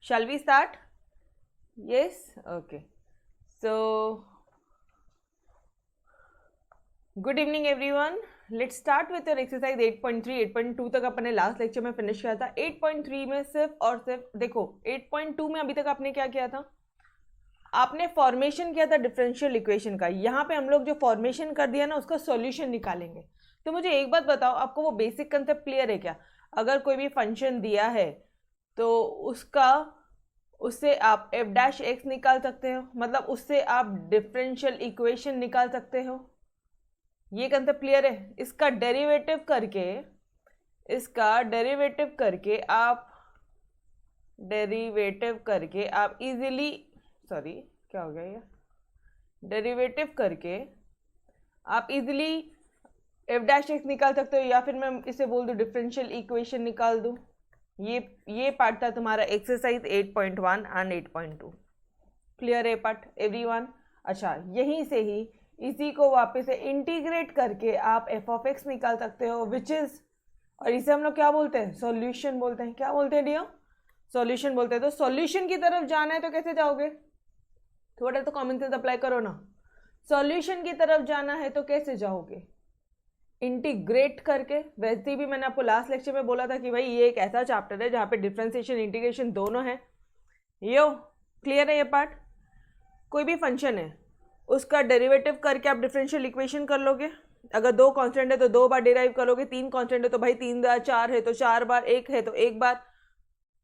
Shall we start? Yes? Okay. So, good evening everyone. Let's start with your exercise 8.3. 8.2 तक अपने last lecture में finish किया था. 8.3 में सिर्फ और सिर्फ देखो 8.2 में अभी तक आपने क्या किया था? आपने फॉर्मेशन किया था डिफरेंशियल इक्वेशन का. यहाँ पे हम लोग जो फॉर्मेशन कर दिया ना उसका सॉल्यूशन निकालेंगे. तो मुझे एक बात बताओ, आपको वो बेसिक कंसेप्ट क्लियर है क्या? अगर कोई भी फंक्शन दिया है तो उससे आप एफ डैश एक्स निकाल सकते हो, मतलब उससे आप डिफरेंशियल इक्वेशन निकाल सकते हो. ये कंसेप्ट क्लियर है? इसका डेरिवेटिव करके आप इजीली, सॉरी क्या हो गया ये, डेरिवेटिव करके आप इजीली एफ डैश एक्स निकाल सकते हो, या फिर मैं इसे बोल दूं डिफरेंशियल इक्वेशन निकाल दूं. ये पार्ट था तुम्हारा एक्सरसाइज 8.1 एंड 8.2. क्लियर है पार्ट एवरीवन? अच्छा, यहीं से ही इसी को वापस से इंटीग्रेट करके आप एफ ऑफ एक्स निकाल सकते हो, विच इज, और इसे हम लोग क्या बोलते हैं? सॉल्यूशन बोलते हैं. क्या बोलते हैं डियर? सॉल्यूशन बोलते हैं. तो सॉल्यूशन की तरफ जाना है तो कैसे जाओगे? थोड़ा तो कॉमन सेंस अप्लाई करो ना. सॉल्यूशन की तरफ जाना है तो कैसे जाओगे? इंटीग्रेट करके. वैसे भी मैंने आपको लास्ट लेक्चर में बोला था कि भाई ये एक ऐसा चैप्टर है जहाँ पे डिफरेंशिएशन इंटीग्रेशन दोनों है. यो क्लियर है ये पार्ट? कोई भी फंक्शन है उसका डेरिवेटिव करके आप डिफरेंशियल इक्वेशन कर लोगे. अगर 2 कांस्टेंट है तो 2 बार डेराइव करोगे, 3 कांस्टेंट है तो भाई 3 बार, 4 है तो 4 बार, 1 है तो 1 बार.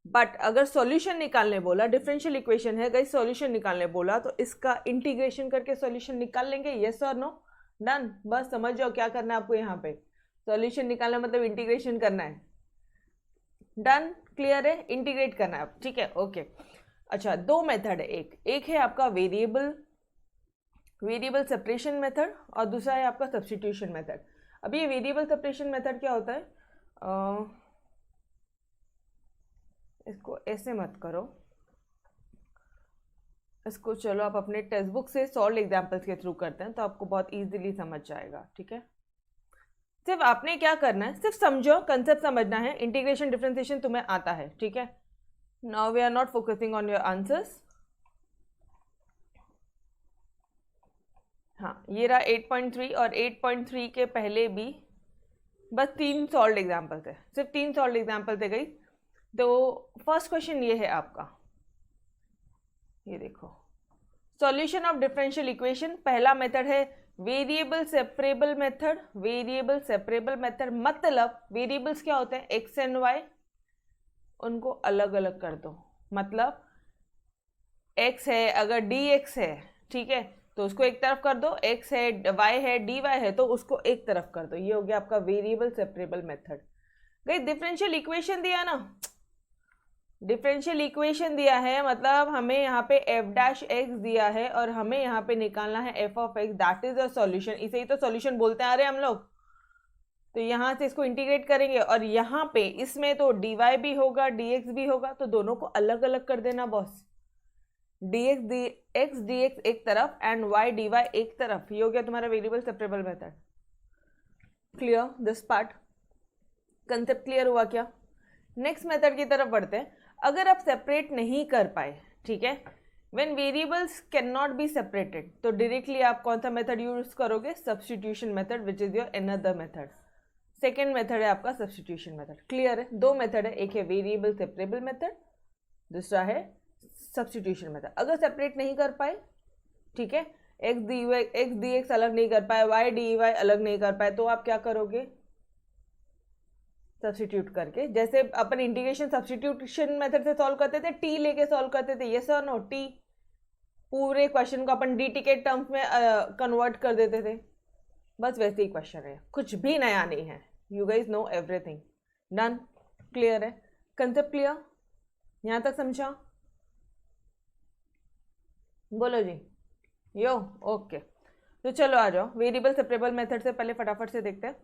बट अगर सॉल्यूशन निकालने बोला, डिफरेंशियल इक्वेशन है गाइस, सॉल्यूशन निकालने बोला तो इसका इंटीग्रेशन करके सॉल्यूशन निकाल लेंगे. यस और नो? डन. बस समझ जाओ क्या करना है आपको. यहाँ पे सॉल्यूशन निकालना मतलब इंटीग्रेशन करना है. डन. क्लियर है? इंटीग्रेट करना है. ठीक है, ओके. अच्छा, 2 मेथड है. एक है आपका वेरिएबल सेपरेशन मेथड और दूसरा है आपका सब्स्टिट्यूशन मेथड. अब ये वेरिएबल सेपरेशन मेथड क्या होता है? इसको ऐसे मत करो, इसको चलो आप अपने टेक्स्ट बुक से सॉल्व एग्जाम्पल्स के थ्रू करते हैं तो आपको बहुत इजीली समझ जाएगा. ठीक है, सिर्फ आपने क्या करना है, सिर्फ समझो, कंसेप्ट समझना है. इंटीग्रेशन डिफरेंशिएशन तुम्हें आता है. ठीक है, now we are not focusing on your answers. हाँ, ये रहा 8.3 और 8.3 के पहले भी बस 3 सॉल्व एग्जाम्पल थे. सिर्फ 3 सॉल्व एग्जाम्पल थे गई. तो फर्स्ट क्वेश्चन ये है आपका, ये देखो, सॉल्यूशन ऑफ डिफरेंशियल इक्वेशन. पहला मेथड है variable separable method. Variable separable method मतलब वेरिएबल्स क्या होते हैं? X and Y. उनको अलग अलग कर दो. मतलब एक्स है, अगर डी एक्स है, ठीक है, तो उसको एक तरफ कर दो. एक्स है, वाई है, डी वाई है, तो उसको एक तरफ कर दो. ये हो गया आपका वेरिएबल सेपरेबल मेथड. गई डिफरेंशियल इक्वेशन दिया ना, डिफरेंशियल इक्वेशन दिया है मतलब हमें यहाँ पे एफ डैश एक्स दिया है और हमें यहाँ पे निकालना है F of x. That is a solution. इसे ही तो सॉल्यूशन बोलते हैं अरे हम लोग. तो यहाँ से इसको इंटीग्रेट करेंगे और यहाँ पे इसमें तो डी वाई भी होगा, डी एक्स भी होगा, तो दोनों को अलग अलग कर देना बॉस. डी एक्स एक तरफ एंड वाई डी वाई एक तरफ. ये हो गया तुम्हारा variable separable method. Clear this part? Concept clear हुआ क्या? नेक्स्ट मेथड की तरफ बढ़ते हैं. अगर आप सेपरेट नहीं कर पाए, ठीक है, when variables can not be separated, तो डायरेक्टली आप कौन सा मेथड यूज करोगे? Substitution method, which is your another method. Second method है आपका सब्स्टिट्यूशन मेथड. क्लियर है? 2 मेथड है, एक है वेरिएबल सेपरेबल मेथड, दूसरा है सब्स्टिट्यूशन मेथड. अगर सेपरेट नहीं कर पाए, ठीक है, एक्स डी एक्स अलग नहीं कर पाए, वाई डी वाई अलग नहीं कर पाए, तो आप क्या करोगे? सब्स्टिट्यूट करके. जैसे अपन इंटीग्रेशन सब्स्टिट्यूशन मेथड से सॉल्व करते थे, टी लेके सॉल्व करते थे. यस और नो? टी पूरे क्वेश्चन को अपन डी टी के टर्म्स में कन्वर्ट कर देते थे. बस वैसे ही क्वेश्चन है, कुछ भी नया नहीं है. You guys know everything. Done. Clear है? Concept clear? यहां तक समझा? बोलो जी. यो ओके. तो चलो आ जाओ वेरिएबल सेपरेबल मेथड से पहले फटाफट से देखते हैं.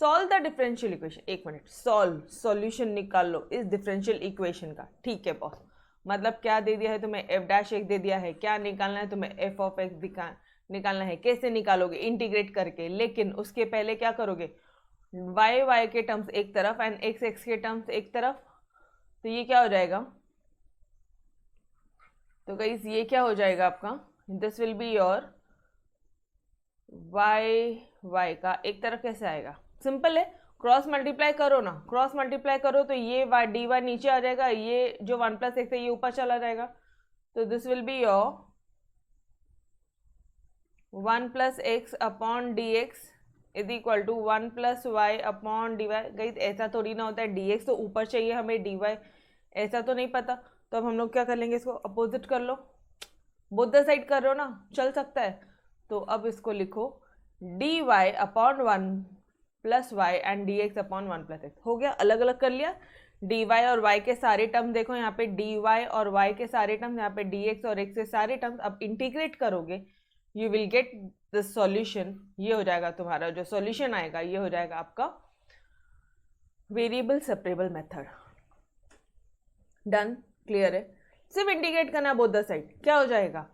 Solve the differential equation. 1 minute. Solution निकाल लो इस डिफरेंशियल इक्वेशन का. ठीक है बॉस, मतलब क्या दे दिया है तुम्हें? एफ डैश एक्स दे दिया है. क्या निकालना है तुम्हें? एफ ऑफ एक्स निकालना है. कैसे निकालोगे? इंटीग्रेट करके. लेकिन उसके पहले क्या करोगे? वाई के टर्म्स एक तरफ एंड एक्स के टर्म्स एक तरफ. तो ये क्या हो जाएगा? तो गाइस ये क्या हो जाएगा आपका, this will be your y का एक तरफ कैसे आएगा, सिंपल है, क्रॉस मल्टीप्लाई करो ना, क्रॉस मल्टीप्लाई करो तो ये dy नीचे आ जाएगा, ये जो 1 + x है ये ऊपर चला जाएगा, तो this will be your 1 + x upon dx is equal to 1 + y upon dy। Guys ऐसा थोड़ी ना होता है, dx तो ऊपर चाहिए हमें, dy ऐसा तो नहीं पता, तो अब हम लोग क्या कर लेंगे, इसको अपोजिट कर लो, बोथ द साइड कर रहे हो ना, चल सकता है, तो अब इसको लिखो dy upon 1 + y and dx upon 1 + x। हो गया, अलग अलग कर लिया, dy और y के सारे टर्म देखो यहाँ पे, dy और y के सारे टर्म यहाँ पे, dx और x के सारे टर्म्स, अब इंटीग्रेट करोगे you will get the solution. ये हो जाएगा तुम्हारा जो सॉल्यूशन आएगा, ये हो जाएगा आपका variable separable method. Done, clear है, सिर्फ इंटीग्रेट करना बोथ द साइड, क्या हो जाएगा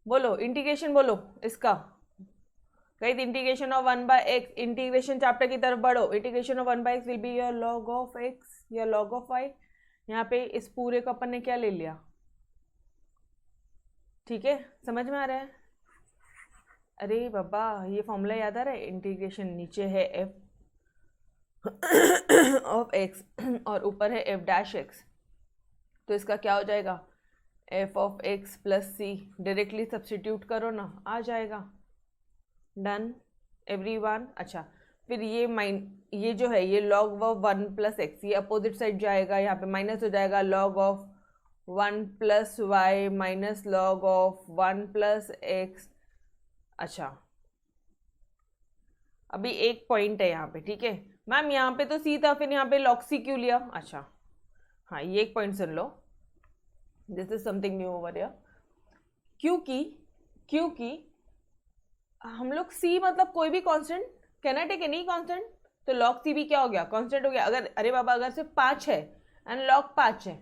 बोलो, इंटीग्रेशन बोलो इसका, guys integration of 1/x, integration chapter की तरफ बढ़ो, integration of 1/x will be your log of x या log ऑफ y। यहाँ पे इस पूरे को अपन ने क्या ले लिया, ठीक है, समझ में आ रहा है, अरे बाबा ये फॉर्मूला याद आ रहा है, इंटीग्रेशन नीचे है f ऑफ x और ऊपर है f'(x), तो इसका क्या हो जाएगा, f of x plus c, directly substitute करो ना, आ जाएगा। Done everyone. अच्छा फिर ये जो है ये log ऑफ 1 + x, ये अपोजिट साइड जाएगा, यहाँ पे माइनस हो जाएगा, log of 1 + y minus log of 1 + x। अच्छा अभी एक पॉइंट है यहाँ पे, ठीक है मैम, यहाँ पे तो c था, फिर यहाँ पे log c क्यों लिया, अच्छा हाँ ये एक पॉइंट सुन लो, this is something new over here, क्योंकि हम लोग c मतलब कोई भी constant, can I take any constant, तो log c भी क्या हो गया, कांस्टेंट हो गया। अगर अरे बाबा अगर सिर्फ 5 है एंड log 5 है,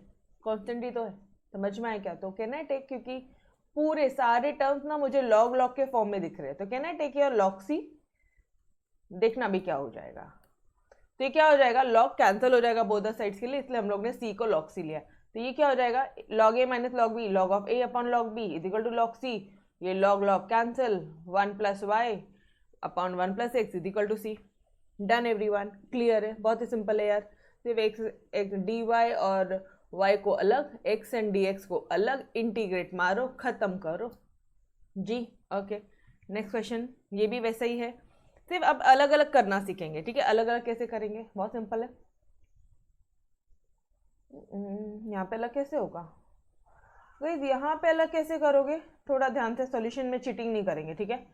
कांस्टेंट ही तो है, समझ में आया क्या, तो कैन आई टेक, क्योंकि पूरे सारे टर्म्स ना मुझे log के फॉर्म में दिख रहे हैं, तो can I take your log c, देखना भी क्या हो जाएगा, तो ये क्या हो जाएगा, log कैंसिल हो जाएगा बोथ द साइड्स के लिए, इसलिए हम लोग ने c को log c लिया, तो ये क्या हो जाएगा, log a minus log b, log of a upon log b is equal to log c, ये log cancel, 1 + y upon 1 + x is equal to c। Done everyone, clear है, बहुत ही सिंपल है यार, सिर्फ एक dy और y को अलग, x एंड dx को अलग, इंटीग्रेट मारो, खत्म करो जी। ओके नेक्स्ट क्वेश्चन, ये भी वैसा ही है, सिर्फ अब अलग अलग करना सीखेंगे, ठीक है, अलग अलग कैसे करेंगे, बहुत सिंपल है। यहाँ पे अलग कैसे होगा, तो यहाँ पे अलग कैसे करोगे, थोड़ा ध्यान से, सॉल्यूशन में चीटिंग नहीं करेंगे, ठीक है,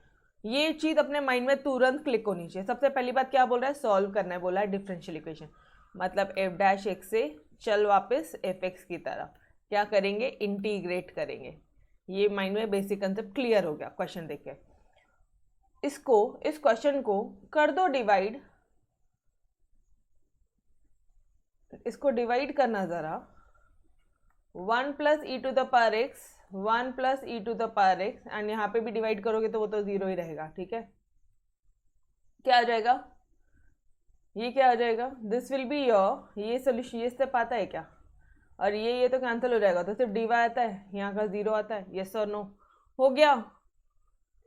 ये चीज अपने माइंड में तुरंत क्लिक होनी चाहिए। सबसे पहली बात क्या बोल रहा है, सॉल्व करना है बोला है, डिफरेंशियल इक्वेशन, मतलब f'(x) से चल वापस fx की तरफ, क्या करेंगे, इंटीग्रेट करेंगे, ये माइंड में बेसिक कंसेप्ट क्लियर हो गया। क्वेश्चन देखिए, इस क्वेश्चन को कर दो डिवाइड, इसको डिवाइड करना जरा, 1 + e⁻x 1 + e⁻x, एंड यहाँ पे भी डिवाइड करोगे तो वो तो 0 ही रहेगा, ठीक है, क्या आ जाएगा, ये क्या आ जाएगा, दिस विल बी योर, ये सोल्यूशन, ये स्टेप आता है क्या, और ये तो कैंसिल हो जाएगा, तो सिर्फ dy आता है, यहाँ का 0 आता है, यस और नो, हो गया,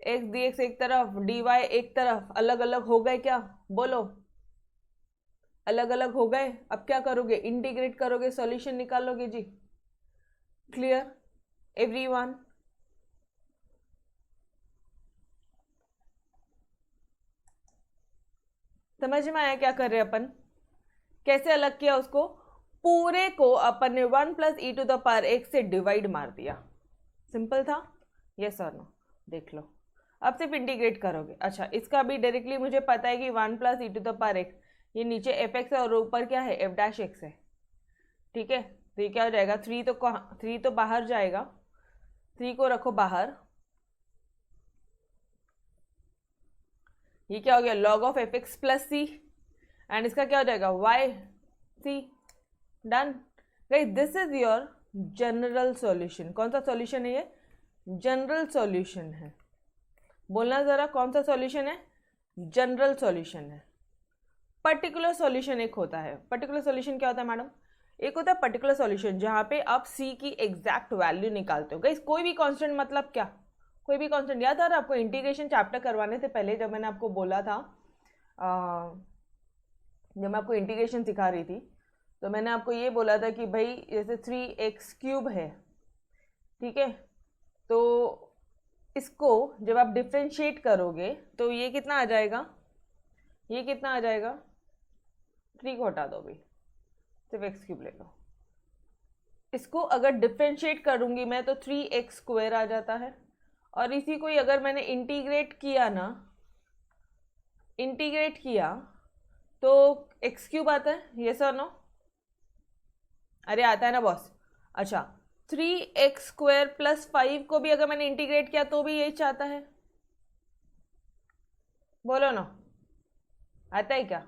x dx एक तरफ, dy एक तरफ, अलग अलग हो गए क्या, बोलो अलग अलग हो गए, अब क्या करोगे, इंटीग्रेट करोगे, सॉल्यूशन निकालोगे जी। क्लियर एवरीवन, समझ में आया क्या कर रहे अपन, कैसे अलग किया उसको, पूरे को अपन ने 1 + e⁻x से डिवाइड मार दिया, सिंपल था, यस और नो, देख लो, अब सिर्फ इंटीग्रेट करोगे। अच्छा इसका भी डायरेक्टली मुझे पता है कि 1 + e⁻x, ये नीचे fx है और ऊपर क्या है, f'(x) है, ठीक है, तो ये क्या हो जाएगा, 3 तो बाहर जाएगा, 3 को रखो बाहर, ये क्या हो गया, log of fx + c, and इसका क्या हो जाएगा, y c। Done guys, this is your general solution. कौन सा सॉल्यूशन है ये, जनरल सॉल्यूशन है, बोलना जरा कौन सा सॉल्यूशन है, जनरल सॉल्यूशन है। पर्टिकुलर सॉल्यूशन एक होता है, पर्टिकुलर सॉल्यूशन क्या होता है मैडम, एक होता है पर्टिकुलर सॉल्यूशन जहाँ पे आप सी की एग्जैक्ट वैल्यू निकालते हो। गाइस कोई भी कांस्टेंट मतलब क्या, कोई भी कांस्टेंट याद आ रहा है आपको? इंटीग्रेशन चैप्टर करवाने से पहले जब मैंने आपको बोला था, जब मैं आपको इंटीग्रेशन सिखा रही थी, तो मैंने आपको ये बोला था कि भाई जैसे 3x³ है, ठीक है, तो इसको जब आप डिफ्रेंशिएट करोगे तो ये कितना आ जाएगा, ये कितना आ जाएगा, 3 को हटा दो भाई, सिर्फ x³ ले लो। इसको अगर डिफ्रेंशिएट करूंगी मैं तो 3x² आ जाता है, और इसी को ही अगर मैंने इंटीग्रेट किया ना, इंटीग्रेट किया तो x³ आता है, यस और नो? अरे आता है ना बॉस। अच्छा 3x² + 5 को भी अगर मैंने इंटीग्रेट किया तो भी यही चाहता है, बोलो ना, आता है क्या?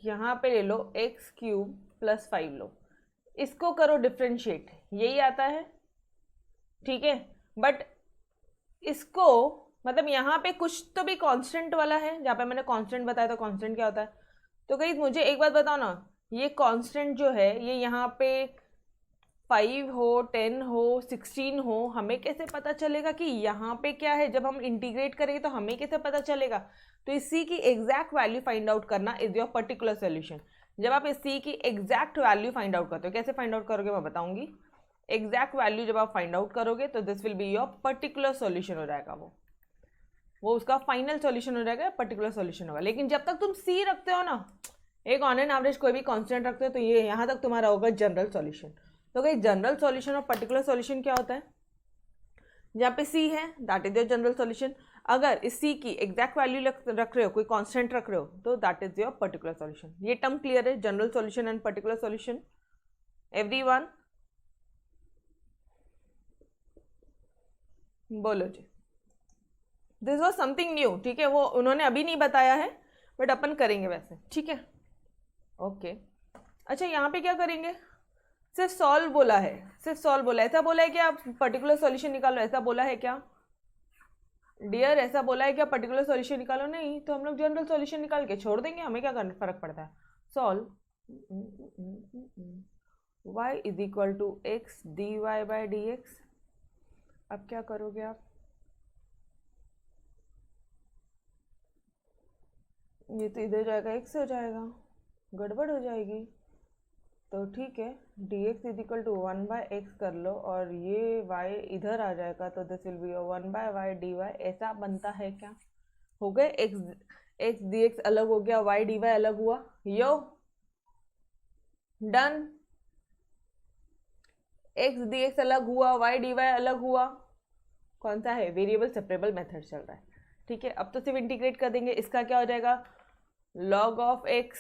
यहाँ पे ले लो x³ + 5 लो, इसको करो डिफ्रेंशिएट, यही आता है, ठीक है। बट इसको मतलब यहाँ पे कुछ तो भी कांस्टेंट वाला है, जहाँ पे मैंने कांस्टेंट बताया था कांस्टेंट क्या होता है। तो गाइस मुझे एक बात बताओ ना, ये कांस्टेंट जो है ये यहाँ पे 5 हो, 10 हो, 16 हो, हमें कैसे पता चलेगा कि यहाँ पे क्या है? जब हम इंटीग्रेट करेंगे तो हमें कैसे पता चलेगा? तो इस सी की एग्जैक्ट वैल्यू फाइंड आउट करना इज योर पर्टिकुलर सोल्यूशन। जब आप इस सी की एग्जैक्ट वैल्यू फाइंड आउट करते हो, कैसे फाइंड आउट करोगे मैं बताऊंगी। एग्जैक्ट वैल्यू जब आप फाइंड आउट करोगे तो this will be your particular solution हो जाएगा, वो उसका फाइनल सॉल्यूशन हो जाएगा, पर्टिकुलर सॉल्यूशन होगा। लेकिन जब तक तुम सी रखते हो ना, एक ऑन एन एवरेज कोई भी कांस्टेंट रखते हो, तो ये यहाँ तक तुम्हारा होगा जनरल सॉल्यूशन। तो भाई जनरल सॉल्यूशन और पर्टिकुलर सॉल्यूशन क्या होता है? जहाँ पे सी है that is your general solution. अगर इस सी की एग्जैक्ट वैल्यू रख रहे हो, कोई कांस्टेंट रख रहे हो, तो that is your particular solution. ये टर्म क्लियर है, general solution and particular solution? Everyone बोलो जी। दिस वॉज समथिंग न्यू, ठीक है, वो उन्होंने अभी नहीं बताया है बट अपन करेंगे वैसे, ठीक है, ओके। अच्छा यहाँ पे क्या करेंगे? सिर्फ सॉल्व बोला है, सिर्फ सॉल्व बोला है, ऐसा बोला है कि आप पर्टिकुलर सॉल्यूशन निकालो, ऐसा बोला है क्या डियर? ऐसा बोला है क्या पर्टिकुलर सॉल्यूशन निकालो? नहीं, तो हम लोग जनरल सॉल्यूशन निकाल के छोड़ देंगे, हमें क्या करना, फर्क पड़ता है। Solve y = x dy/dx। अब क्या करोगे आप? ये तो इधर जाएगा x हो जाएगा, गड़बड़ हो जाएगी। तो ठीक है, dx = 1/x कर लो, और ये y इधर आ जाएगा, तो this will B 1/y dy। ऐसा बनता है क्या? हो गए, x dx अलग हो गया, y dy अलग हुआ, यो डन। x dx अलग हुआ, y dy अलग हुआ, कौन सा है? वेरिएबल सेपरेबल मेथड चल रहा है, ठीक है। अब तो सिर्फ इंटीग्रेट कर देंगे, इसका क्या हो जाएगा, log of x,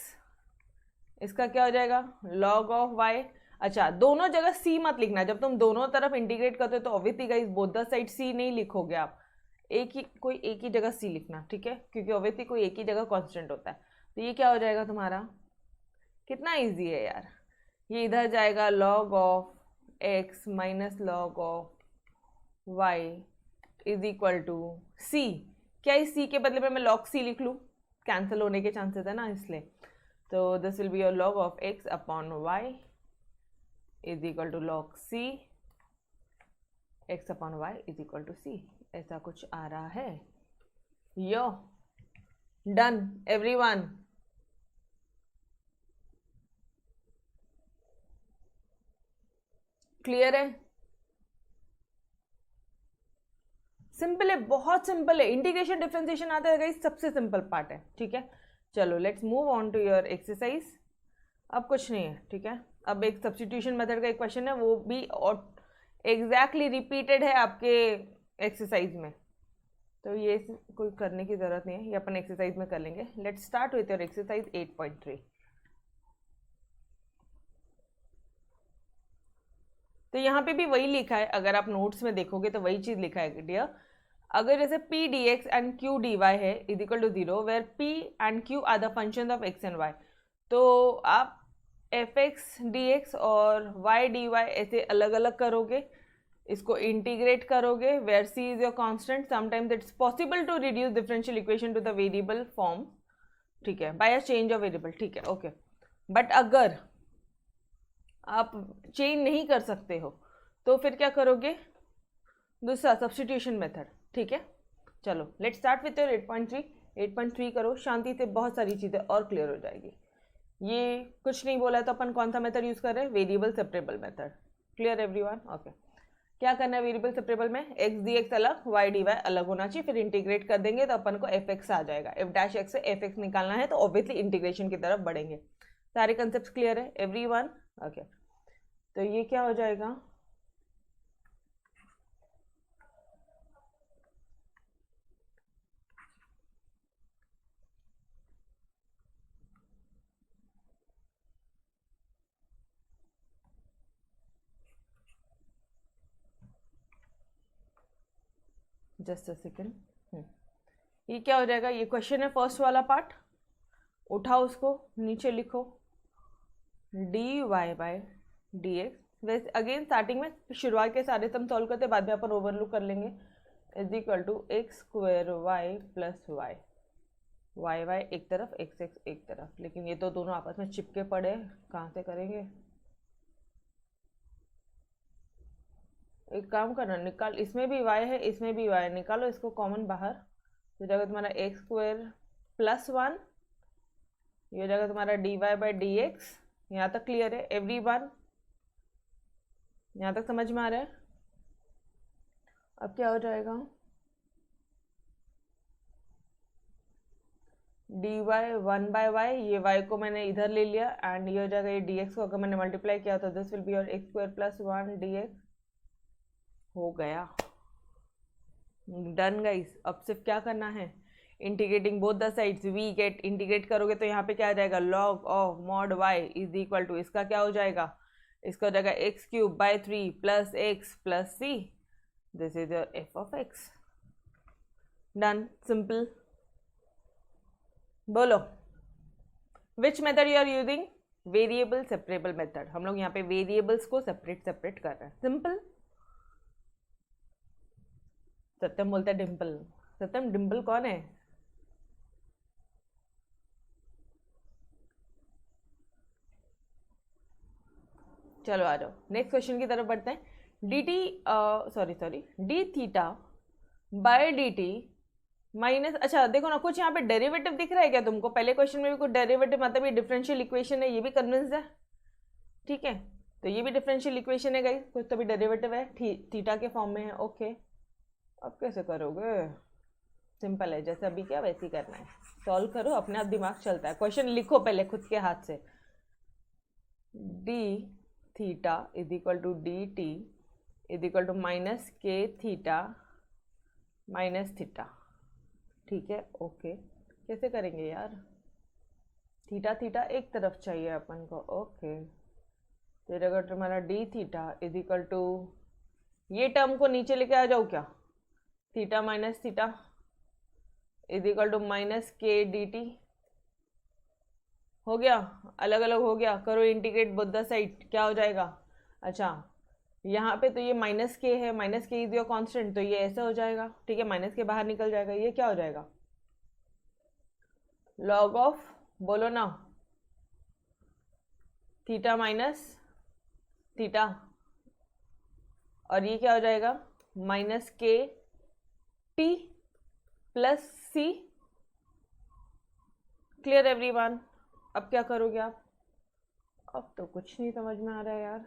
इसका क्या हो जाएगा, log of y। अच्छा दोनों जगह c मत लिखना, जब तुम दोनों तरफ इंटीग्रेट करते हो तो obviously guys both the side c नहीं लिखोगे आप, एक ही जगह c लिखना, ठीक है, क्योंकि ऑब्वियसली कोई एक ही जगह कांस्टेंट होता है। तो ये क्या हो जाएगा तुम्हारा, कितना इजी है यार, ये इधर जाएगा log of x - log of y = c। क्या इस c के बदले में मैं log c लिख लूँ? कैंसिल होने के चांसेस है ना, इसलिए। तो this will be your log of x upon y = log c, x upon y = c। ऐसा कुछ आ रहा है, यो डन एवरीवन। क्लियर है? सिंपल है, बहुत सिंपल है, इंटीग्रेशन डिफरेंशिएशन आता है गाइस, सबसे सिंपल पार्ट है, ठीक है। चलो let's move on to your exercise. अब कुछ नहीं है, ठीक है, अब एक सब्स्टिट्यूशन मेथड का एक क्वेश्चन है, वो भी एग्जैक्टली रिपीटेड है आपके एक्सरसाइज में, तो ये कोई करने की ज़रूरत नहीं है, ये अपन एक्सरसाइज में कर लेंगे। Let's start with your exercise 8.3। तो यहाँ पे भी वही लिखा है, अगर आप नोट्स में देखोगे तो वही चीज़ लिखा है डियर। अगर जैसे p dx and q dy है = 0, where p and q are the function of x and y, तो आप fx dx और y dy ऐसे अलग अलग करोगे, इसको इंटीग्रेट करोगे, where C is your constant, sometimes it's possible to reduce differential equation to the variable form, ठीक है, by a change of variable, ठीक है, ओके। बट अगर आप चेंज नहीं कर सकते हो तो फिर क्या करोगे, दूसरा सब्स्टिट्यूशन मेथड, ठीक है। चलो लेट्स स्टार्ट विथ योर 8.3। 8.3 करो, शांति से बहुत सारी चीज़ें और क्लियर हो जाएगी। ये कुछ नहीं बोला है तो अपन कौन सा मेथड यूज़ कर रहे हैं, variable separable method. Clear everyone, okay. क्या करना है वेरिएबल सेपरेबल में, एक्स डी एक्स अलग, वाई डी वाई अलग होना चाहिए, फिर इंटीग्रेट कर देंगे तो अपन को एफ एक्स आ जाएगा। एफ डैश एक्स से एफ एक्स निकालना है तो ऑब्वियसली इंटीग्रेशन की तरफ बढ़ेंगे। सारे कंसेप्ट क्लियर है एवरीवन, ओके। तो ये क्या हो जाएगा, जस्ट अ सेकेंड, ये क्या हो जाएगा, ये क्वेश्चन है फर्स्ट वाला पार्ट, उठाओ उसको नीचे लिखो, D Y by D X. वैसे अगेन स्टार्टिंग में शुरुआत के सारे सम सॉल्व करते, बाद में अपन ओवरलुक कर लेंगे, is equal to X square Y plus Y, Y Y एक तरफ, एक्स एक्स एक तरफ, लेकिन ये तो दोनों आपस में चिपके पड़े, कहाँ से करेंगे। एक काम करना, निकाल, इसमें भी y है इसमें भी y, निकालो इसको कॉमन बाहर, तो जाएगा तुम्हारा एक्स स्क्वायर प्लस 1, ये हो जाएगा तुम्हारा D Y by D X. यहाँ तक क्लियर है एवरीवन, यहाँ तक समझ में आ रहा है। अब क्या हो जाएगा, डी वाई 1/y, ये y को मैंने इधर ले लिया, एंड ये हो जाएगा ये dx को अगर मैंने मल्टीप्लाई किया तो this will be your x square plus 1 dx। हो गया, डन गाइस। अब सिर्फ क्या करना है, integrating both the sides, we get, integrate करोगे तो यहाँ पे क्या आ जाएगा, log of mod y is equal to, इसका क्या हो जाएगा, इसका हो जाएगा x cube by 3 plus x plus c, this is your f of x. Done, simple. बोलो which method you are using, variable separable method. हम लोग यहाँ पे वेरिएबल्स को सेपरेट सेपरेट कर रहे हैं, सिंपल। सत्यम बोलता है डिम्पल, सत्यम डिम्पल कौन है, चलो आ जाओ नेक्स्ट क्वेश्चन की तरफ बढ़ते हैं। D T sorry D theta by D T minus, अच्छा देखो ना कुछ यहाँ पे डेरिवेटिव दिख रहा है क्या तुमको, पहले क्वेश्चन में भी कुछ डेरिवेटिव, मतलब ये डिफरेंशियल इक्वेशन है, ये भी कन्विंस है, ठीक है। तो ये भी डिफरेंशियल इक्वेशन है गाइस, कुछ तो भी डेरिवेटिव है, थीटा के फॉर्म में है, ओके। अब कैसे करोगे, सिंपल है, जैसे अभी क्या वैसे ही करना है, सॉल्व करो, अपने आप दिमाग चलता है। क्वेश्चन लिखो पहले खुद के हाथ से, D theta is equal to D T is equal to minus K theta minus theta, ठीक है, ओके। कैसे करेंगे यार, थीटा थीटा एक तरफ चाहिए अपन को, ओके। फिर अगर तुम्हारा d theta is equal to, ये टर्म को नीचे लेके आ जाओ क्या, theta minus theta is equal to minus k d t, हो गया, अलग अलग हो गया, करो इंटीग्रेट बोथ द साइड, क्या हो जाएगा, अच्छा यहाँ पे तो ये माइनस के है, माइनस के इज योर कांस्टेंट, तो ये ऐसा हो जाएगा, ठीक है, माइनस के बाहर निकल जाएगा, ये क्या हो जाएगा, लॉग ऑफ, बोलो ना, थीटा माइनस थीटा, और ये क्या हो जाएगा, माइनस के टी प्लस सी। क्लियर एवरीवन, अब क्या करोगे आप, अब तो कुछ नहीं समझ में आ रहा है यार।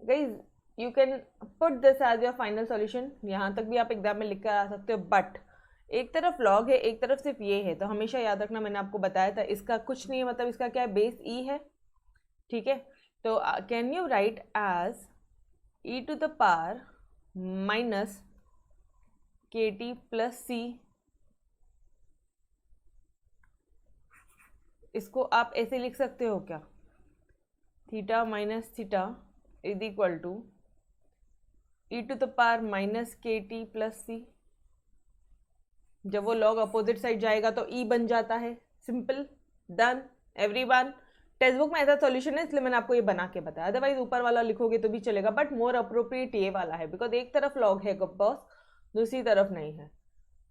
Guys you can put this as your final solution, यहाँ तक भी आप एग्जाम में लिख कर आ सकते हो, बट एक तरफ लॉग है एक तरफ सिर्फ ये है, तो हमेशा याद रखना, मैंने आपको बताया था इसका कुछ नहीं है, मतलब इसका क्या है, बेस ई है, ठीक है। तो can you write as e to the power minus k t plus c, इसको आप ऐसे लिख सकते हो क्या, theta minus theta is equal to e to the power minus k t plus c, जब वो लॉग अपोजिट साइड जाएगा तो ई बन जाता है, simple, done everyone. Text book में ऐसा सॉल्यूशन है इसलिए मैंने आपको ये बना के बताया, अदरवाइज ऊपर वाला लिखोगे तो भी चलेगा, बट मोर अप्रोप्रिएट ये वाला है बिकॉज एक तरफ लॉग है बॉस, दूसरी तरफ नहीं है,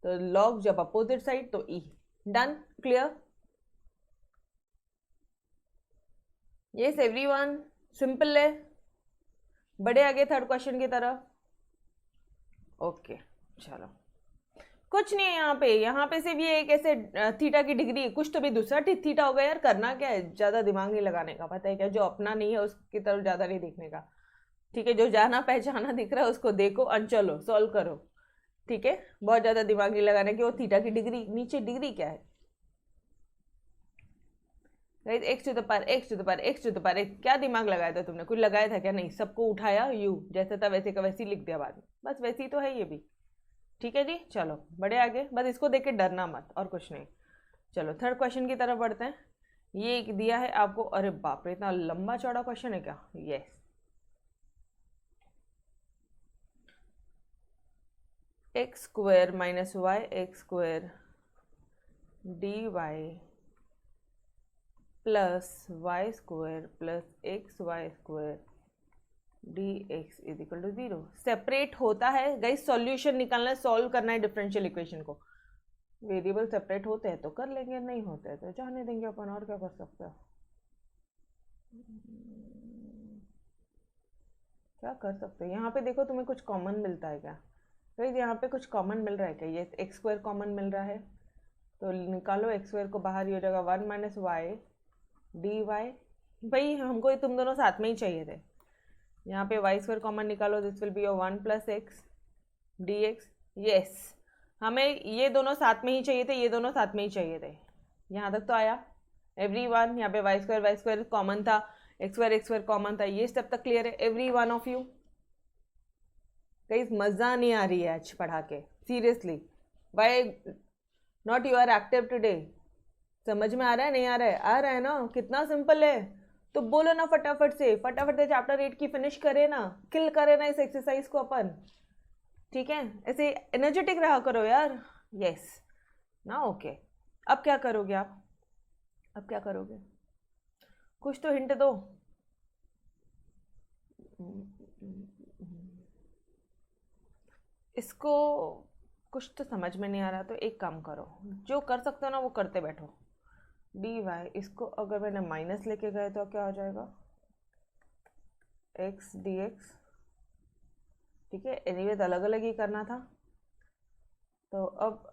तो लॉग जब अपोजिट साइड तो e. Done, clear? Yes everyone, simple है। बढ़े आगे थर्ड क्वेश्चन की तरफ। ओके चलो, कुछ नहीं है यहाँ पे सिर्फ ये एक ऐसे थीटा की डिग्री, कुछ तो भी दूसरा थीटा होगा यार, करना क्या है, ज़्यादा दिमाग नहीं लगाने का, पता है क्या, जो अपना नहीं है उसकी तरफ ज़्यादा नहीं देखने का, ठीक है, जो जाना पहचाना दिख रहा है उसको देखो और चलो सॉल्व करो, ठीक है, बहुत ज़्यादा दिमाग नहीं लगाने की। वो थीटा की डिग्री, नीचे डिग्री क्या है guys, x to the power x to the power x to the power x, क्या दिमाग लगाया था तुमने, कुछ लगाया था क्या? नहीं, सबको उठाया यू, जैसे था वैसे का वैसे ही लिख दिया बाद में, बस वैसे ही तो है ये भी, ठीक है जी। चलो बढ़े आगे, बस इसको देख के डरना मत और कुछ नहीं। चलो थर्ड क्वेश्चन की तरफ बढ़ते हैं। ये दिया है आपको, अरे बाप रे इतना लंबा चौड़ा क्वेश्चन है क्या? Yes, x square minus y x square d y plus y square plus x y square d x is equal to 0 separate होता है गाइस, सॉल्यूशन निकालना है, सॉल्व करना है डिफरेंशियल इक्वेशन को। वेरिएबल सेपरेट होते हैं तो कर लेंगे, नहीं होते हैं तो जाने देंगे अपन, और क्या कर सकते हैं, क्या कर सकते हैं। यहाँ पे देखो तुम्हें कुछ कॉमन मिलता है क्या गाइस, यहाँ पे कुछ कॉमन मिल रहा है क्या? ये एक्स स्क्वायर कॉमन मिल रहा है तो निकालो एक्स स्क्वायर को बाहर, ये हो जाएगा 1 माइनस वाई डी वाई, भाई हमको तुम दोनों साथ में ही चाहिए थे। यहाँ पे वाई स्क्वायर कॉमन निकालो, this will be your 1 plus x d x. Yes, हमें ये दोनों साथ में ही चाहिए थे, ये दोनों साथ में ही चाहिए थे, यहाँ तक तो आया एवरी वन। यहाँ पे वाई स्क्वायर कॉमन था, एक्स स्क्वायर कॉमन था, ये तब तक क्लियर है every one of you? Guys मज़ा नहीं आ रही है आज पढ़ा के, seriously, why not you are active today? समझ में आ रहा है नहीं आ रहा है? आ रहा है ना, कितना सिंपल है, तो बोलो ना फटाफट से चैप्टर 8 की फिनिश करे ना, किल करे ना इस एक्सरसाइज को अपन, ठीक है, ऐसे एनर्जेटिक रहा करो यार। यस ना, ओके, अब क्या करोगे आप, अब क्या करोगे, कुछ तो हिंट दो। इसको कुछ तो समझ में नहीं आ रहा, तो एक काम करो, जो कर सकते हो ना वो करते बैठो। डी वाई, इसको अगर मैंने माइनस लेके गए तो क्या हो जाएगा, एक्स डी एक्स, ठीक है, एनीवेज अलग अलग ही करना था। तो अब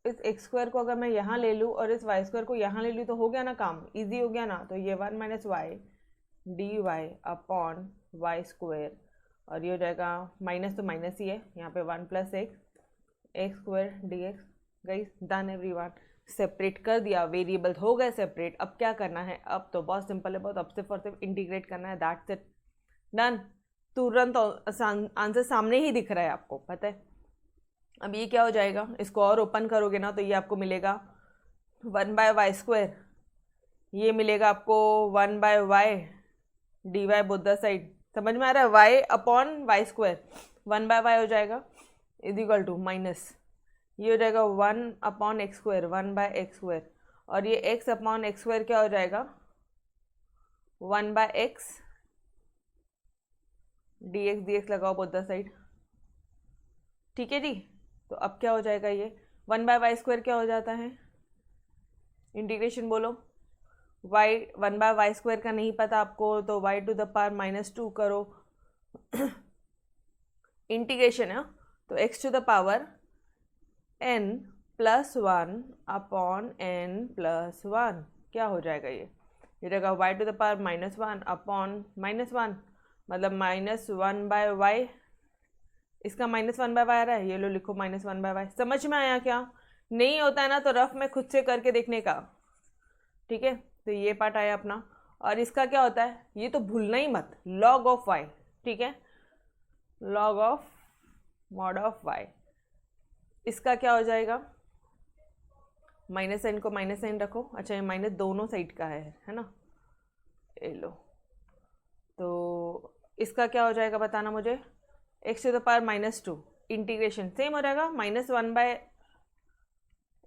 इस एक्स स्क्वायर को अगर मैं यहाँ ले लूँ और इस वाई स्क्वायर को यहाँ ले लूँ तो हो गया ना काम, इजी हो गया ना। तो ये 1 minus y D y upon y square, और ये हो जाएगा माइनस तो माइनस ही है, यहाँ पे 1 plus x square d x. Guys done everyone, separate कर दिया, वेरिएबल हो गए सेपरेट। अब क्या करना है, अब तो बहुत सिंपल है, बहुत, अब सिर्फ और सिर्फ इंटीग्रेट करना है, दैट्स इट, डन। तुरंत आंसर सामने ही दिख रहा है आपको, पता है। अब ये क्या हो जाएगा, इसको और ओपन करोगे ना तो ये आपको मिलेगा 1 बाय वाई स्क्वायर, ये मिलेगा आपको 1 by y D y both the side, समझ में आ रहा है, y upon y square, 1 by y हो जाएगा इज इक्वल टू माइनस, ये हो जाएगा 1 upon x square 1 by x square, और ये एक्स अपॉन एक्स स्क्वायर क्या हो जाएगा 1 बाय एक्स डी एक्स लगाओ बोथ द साइड, ठीक है जी। तो अब क्या हो जाएगा, ये 1 बाय वाई स्क्वायर क्या हो जाता है, इंटीग्रेशन बोलो, वाई 1 बाय वाई स्क्वायर का नहीं पता आपको तो वाई टू द पावर -2 करो इंटीग्रेशन है, तो x to the power n plus 1 upon n plus 1 क्या हो जाएगा, ये रहेगा y to the power -1 upon -1, मतलब -1 बाय वाई, इसका -1 बाय वाई आ रहा है, ये लो लिखो -1 बाय वाई। समझ में आया क्या? नहीं होता है ना तो रफ में खुद से करके देखने का, ठीक है। तो ये पार्ट आया अपना, और इसका क्या होता है ये तो भूलना ही मत, लॉग ऑफ वाई, ठीक है, log of mod of y, इसका क्या हो जाएगा, माइनस साइन को माइनस साइन रखो, अच्छा ये माइनस दोनों साइड का है ना, ये लो, तो इसका क्या हो जाएगा बताना मुझे, x to the power -2 integration same हो जाएगा -1 बाय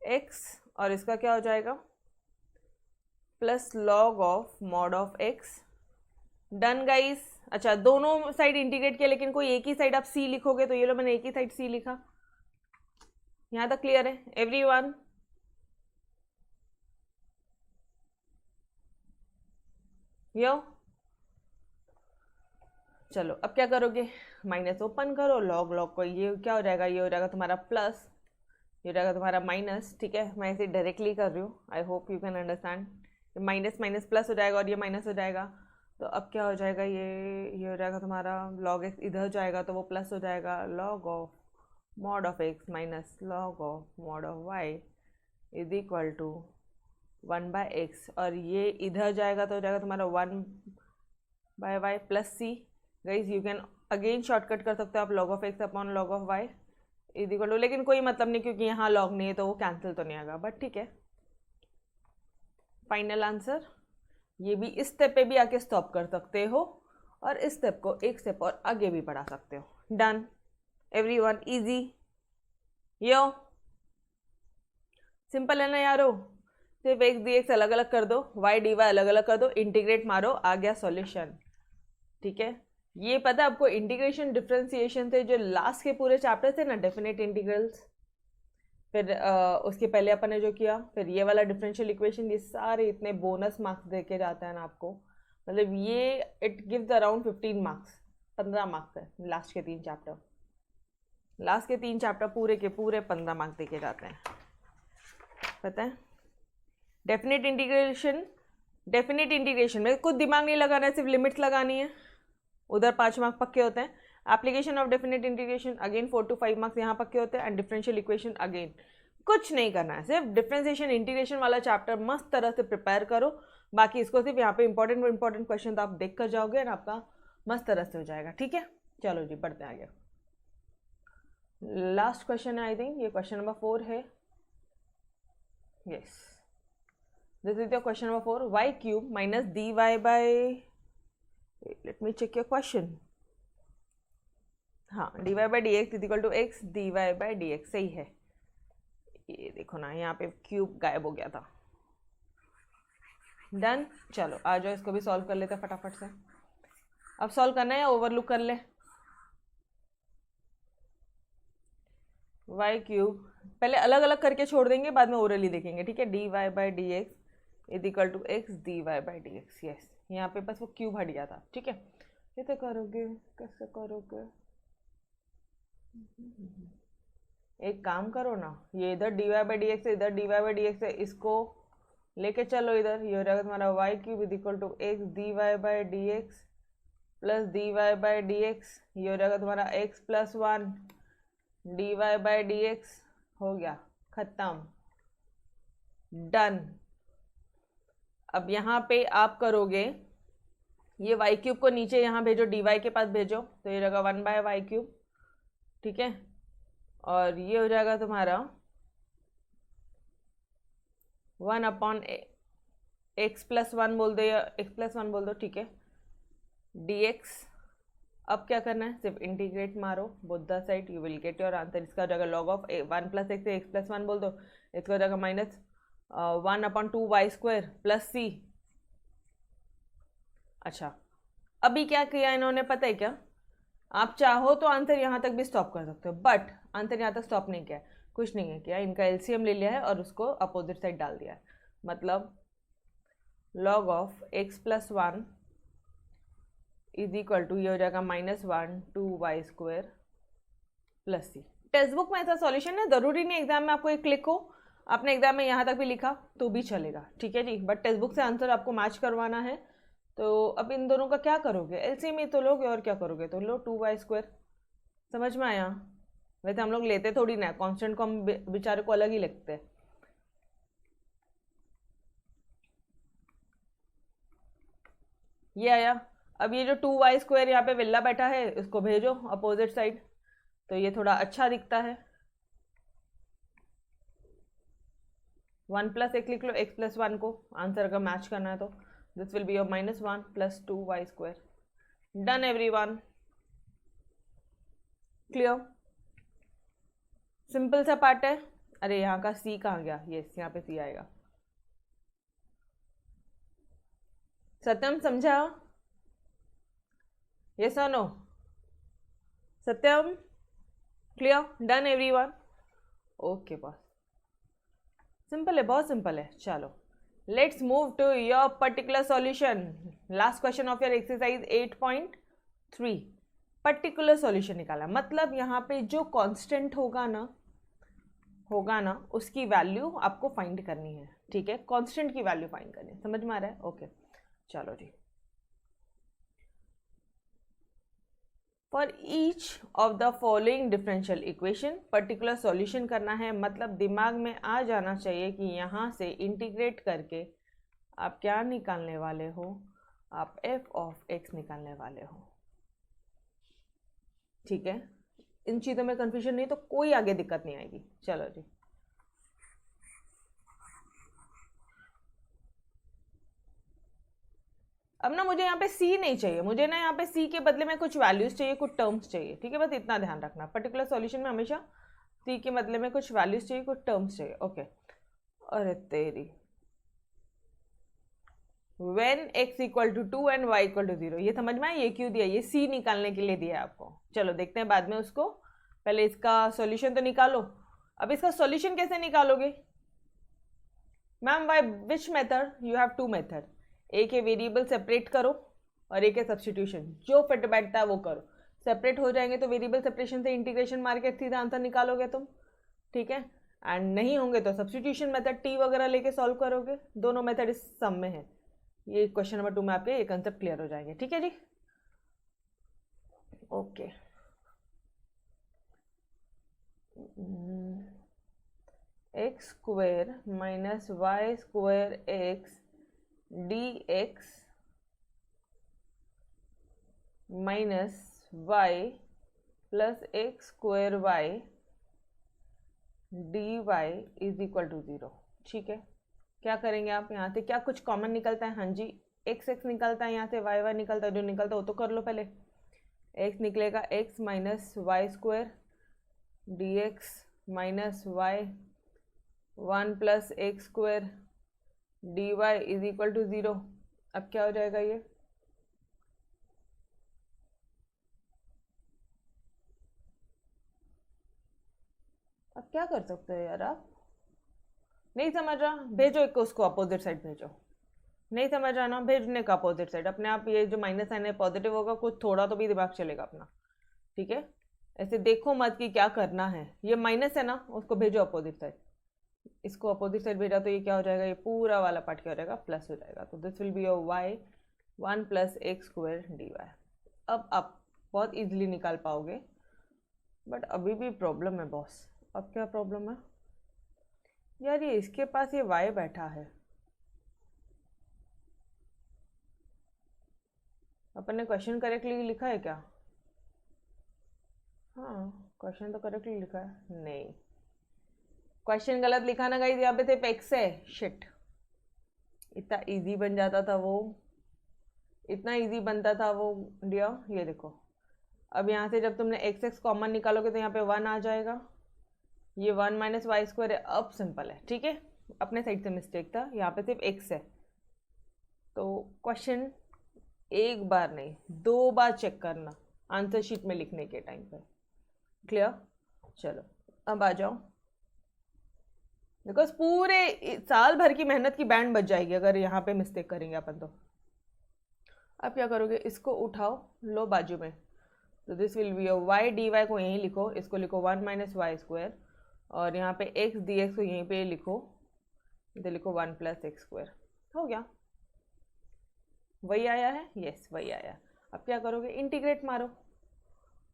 एक्स, और इसका क्या हो जाएगा plus log of mod of x. Done guys. अच्छा, दोनों साइड इंटीग्रेट किया, लेकिन कोई एक ही साइड आप सी लिखोगे, तो ये लो मैंने एक ही साइड सी लिखा। यहां तक क्लियर है एवरीवन? यो, चलो अब क्या करोगे, माइनस ओपन करो, लॉग लॉग को ये क्या हो जाएगा, ये हो जाएगा तुम्हारा प्लस, ये हो जाएगा तुम्हारा माइनस। ठीक है, मैं इसे डायरेक्टली कर रही हूँ, I hope you can understand. Minus minus plus हो जाएगा और ये माइनस हो जाएगा, तो अब क्या हो जाएगा, ये हो जाएगा तुम्हारा लॉग एक्स, इधर जाएगा तो वो प्लस हो जाएगा, log of mod of x minus log of mod of y is equal to 1/x, और ये इधर जाएगा तो हो जाएगा तुम्हारा 1/y plus c. Guys you can again shortcut कर सकते हो आप, log of x upon log of y is equal to, लेकिन कोई मतलब नहीं क्योंकि यहाँ लॉग नहीं है तो वो कैंसिल तो नहीं आएगा, बट ठीक है। फाइनल आंसर, ये भी इस स्टेप पे भी आके स्टॉप कर सकते हो और इस स्टेप को एक स्टेप और आगे भी बढ़ा सकते हो। डन एवरीवन, इजी, यो सिंपल है ना यारो। सिर्फ एक्स डी एक्स अलग अलग कर दो, वाई डी वाई अलग अलग कर दो, इंटीग्रेट मारो, आ गया सॉल्यूशन। ठीक है, ये पता है आपको इंटीग्रेशन डिफरेंशिएशन से जो लास्ट के पूरे चैप्टर थे ना, डेफिनेट इंटीग्रल्स, फिर उसके पहले अपन ने जो किया, फिर ये वाला डिफरेंशियल इक्वेशन, ये सारे इतने बोनस मार्क्स देके जाते हैं ना आपको, मतलब ये it gives around 15 marks, 15 marks है लास्ट के 3 चैप्टर, लास्ट के 3 चैप्टर पूरे के पूरे 15 मार्क्स देके जाते हैं, पता है। डेफिनेट इंटीग्रेशन में कुछ दिमाग नहीं लगाना है, सिर्फ लिमिट्स लगानी है, उधर 5 मार्क्स पक्के होते हैं। Application of definite integration again 4 to 5 marks यहाँ पक्के होते हैं, एंड डिफरेंशियल इक्वेशन अगेन कुछ नहीं करना है, सिर्फ डिफरेंशिएशन इंटीग्रेशन वाला चैप्टर मस्त तरह से प्रिपेयर करो, बाकी इसको सिर्फ यहाँ पे इंपॉर्टेंट क्वेश्चन तो आप देख कर जाओगे और आपका मस्त तरह से हो जाएगा। ठीक है, चलो जी बढ़ते हैं आगे। लास्ट क्वेश्चन है आई थिंक, ये क्वेश्चन नंबर 4 है, yes this is your question number 4, Y cube minus D Y by, let me check your question, हाँ D Y by D x is equal to x D Y by D X, सही है। ये देखो ना यहाँ पे cube गायब हो गया था। डन, चलो आ जाओ इसको भी सॉल्व कर लेते हैं फटाफट से। अब सॉल्व करना है या ओवरलुक कर ले? वाई क्यूब पहले अलग अलग करके छोड़ देंगे, बाद में ओरली देखेंगे, ठीक है। D Y by D x is equal to x D Y by D x, yes यहाँ पे बस वो क्यूब हट गया था, ठीक है। कैसे करोगे, कैसे करोगे, एक काम करो ना, ये इधर d Y by D x है, इधर d Y by D x है, इसको लेके चलो इधर, ये हो जाएगा तुम्हारा y cube is equal to x D Y by D x plus d Y by D x, ये हो जाएगा तुम्हारा x plus 1 d Y by D x, हो गया खत्म, डन। अब यहाँ पे आप करोगे, ये वाई क्यूब को नीचे यहाँ भेजो, डी वाई के पास भेजो, तो ये रहेगा 1/y क्यूब, ठीक है। और ये हो जाएगा तुम्हारा 1/x प्लस 1 बोल दो या x प्लस 1 बोल दो, ठीक है, dx। अब क्या करना है, सिर्फ इंटीग्रेट मारो both the side, you will get your answer. इसका हो जाएगा log of 1 plus x, x plus 1 बोल दो, इसका हो जाएगा माइनस 1/2y² प्लस सी। अच्छा, अभी क्या किया इन्होंने पता है क्या, आप चाहो तो आंसर यहाँ तक भी स्टॉप कर सकते हो, बट आंसर यहाँ तक स्टॉप नहीं किया, कुछ नहीं है किया, इनका एलसीएम ले लिया है और उसको अपोजिट साइड डाल दिया है, मतलब log of x plus 1 is equal to, ये हो जाएगा -1/2y² प्लस सी। टेक्स्ट बुक में ऐसा सॉल्यूशन है, ज़रूरी नहीं एग्जाम में आपको एक क्लिक हो, आपने एग्जाम में यहाँ तक भी लिखा तो भी चलेगा, ठीक है जी, बट टेक्स्ट बुक से आंसर आपको मैच करवाना है। तो अब इन दोनों का क्या करोगे, एलसीएम ही तो लोगे और क्या करोगे, तो लो 2y², समझ में आया। वैसे हम लोग लेते थोड़ी ना, कांस्टेंट को हम बेचारे को अलग ही लगते हैं। ये आया, अब ये जो 2y² यहाँ पे विल्ला बैठा है, इसको भेजो अपोजिट साइड, तो ये थोड़ा अच्छा दिखता है। 1 प्लस एक लिख लो, x प्लस 1 को आंसर अगर मैच करना है तो this will be your -1 plus 2y²। Done everyone, clear, simple सा पार्ट है। अरे यहाँ का c कहाँ गया, यस यहाँ पे c आएगा। सत्यम समझा? यस और no? Satyam clear? Done everyone? Okay boss, simple है, बहुत सिंपल है. चलो let's move to your particular solution. Last question of your exercise 8.3. Particular solution निकाला मतलब यहाँ पे जो कांस्टेंट होगा ना उसकी वैल्यू आपको फाइंड करनी है. ठीक है, कांस्टेंट की वैल्यू फाइंड करनी है. समझ में आ रहा है? ओके चलो जी. For each of the following differential equation particular solution करना है. मतलब दिमाग में आ जाना चाहिए कि यहाँ से इंटीग्रेट करके आप क्या निकालने वाले हो? आप f ऑफ x निकालने वाले हो. ठीक है, इन चीज़ों में कंफ्यूजन नहीं तो कोई आगे दिक्कत नहीं आएगी. चलो जी. अब ना मुझे यहाँ पे c नहीं चाहिए, मुझे ना यहाँ पे c के बदले में कुछ वैल्यूज चाहिए, कुछ टर्म्स चाहिए. ठीक है, बस इतना ध्यान रखना. पर्टिकुलर सॉल्यूशन में हमेशा c के बदले में कुछ वैल्यूज चाहिए, कुछ टर्म्स चाहिए. ओके. अरे तेरी, when x equal to 2 and y equal to 0, ये समझ में आया? ये क्यों दिया? ये c निकालने के लिए दिया है आपको. चलो देखते हैं बाद में उसको. पहले इसका सॉल्यूशन तो निकालो. अब इसका सॉल्यूशन कैसे निकालोगे ma'am? By which method? You have two method. एक है वेरिएबल सेपरेट करो और एक है सब्सटीट्यूशन. जो फिट बैठता है वो करो. सेपरेट हो जाएंगे तो वेरिएबल सेपरेशन से इंटीग्रेशन मार के सीधा आंसर निकालोगे तुम. ठीक है, एंड नहीं होंगे तो सब्सटीट्यूशन मेथड टी वगैरह लेके सॉल्व करोगे. दोनों मेथड इस सम में है. ये क्वेश्चन नंबर 2 में आपके ये कंसेप्ट क्लियर हो जाएंगे. ठीक है जी. Okay. X square minus Y square X dx minus Y plus x square Y dy is equal to 0. ठीक है, क्या करेंगे आप? यहाँ से क्या कुछ कॉमन निकलता है? हाँ जी, एक्स एक्स निकलता है, यहाँ से वाई वाई निकलता है. जो निकलता है वो तो कर लो पहले. एक्स निकलेगा x minus Y square d x minus y 1 plus x square d Y is equal to 0. अब क्या हो जाएगा ये? अब क्या कर सकते हो यार आप? नहीं समझ रहा? भेजो एक को, उसको अपोजिट साइड भेजो. नहीं समझ रहा ना? भेजने का अपोजिट साइड. अपने आप ये जो माइनस साइन है पॉजिटिव होगा, कुछ थोड़ा तो भी दिमाग चलेगा अपना. ठीक है, ऐसे देखो मत कि क्या करना है. ये माइनस है ना, उसको भेजो अपोजिट साइड. इसको अपोजिट साइड भेजा तो ये क्या हो जाएगा? ये पूरा वाला पार्ट क्या हो जाएगा? प्लस हो जाएगा. तो this will be your y 1 plus x square d y. अब आप बहुत इजीली निकाल पाओगे, बट अभी भी प्रॉब्लम है बॉस. अब क्या प्रॉब्लम है यार? ये इसके पास ये वाई बैठा है. अपन ने क्वेश्चन करेक्टली लिखा है क्या? हाँ, क्वेश्चन तो करेक्टली लिखा है. नहीं, क्वेश्चन गलत लिखा ना गाइस. यहाँ पे सिर्फ एक्स है. शिट, इतना इजी बन जाता था वो, इतना इजी बनता था वो डिया. ये देखो, अब यहाँ से जब तुमने एक्स एक्स कॉमन निकालोगे तो यहाँ पे 1 आ जाएगा. ये 1 माइनस वाई स्क्वायर है. अब सिंपल है. ठीक है, अपने साइड से मिस्टेक था. यहाँ पे सिर्फ एक्स है. तो क्वेश्चन एक बार नहीं 2 बार चेक करना आंसर शीट में लिखने के टाइम पे. क्लियर? चलो अब आ जाओ. बिकॉज पूरे साल भर की मेहनत की बैंड बच जाएगी अगर यहाँ पे मिस्टेक करेंगे अपन तो. अब क्या करोगे? इसको उठाओ, लो बाजू में. तो this will be your y D y को यहीं लिखो. इसको लिखो 1 माइनस वाई स्क्वायर. और यहाँ पे एक्स डी एक्स को यहीं पे लिखो. इधर लिखो 1 प्लस एक्स स्क्वायर. हो गया. वही आया है? यस वही आया. अब क्या करोगे? इंटीग्रेट मारो.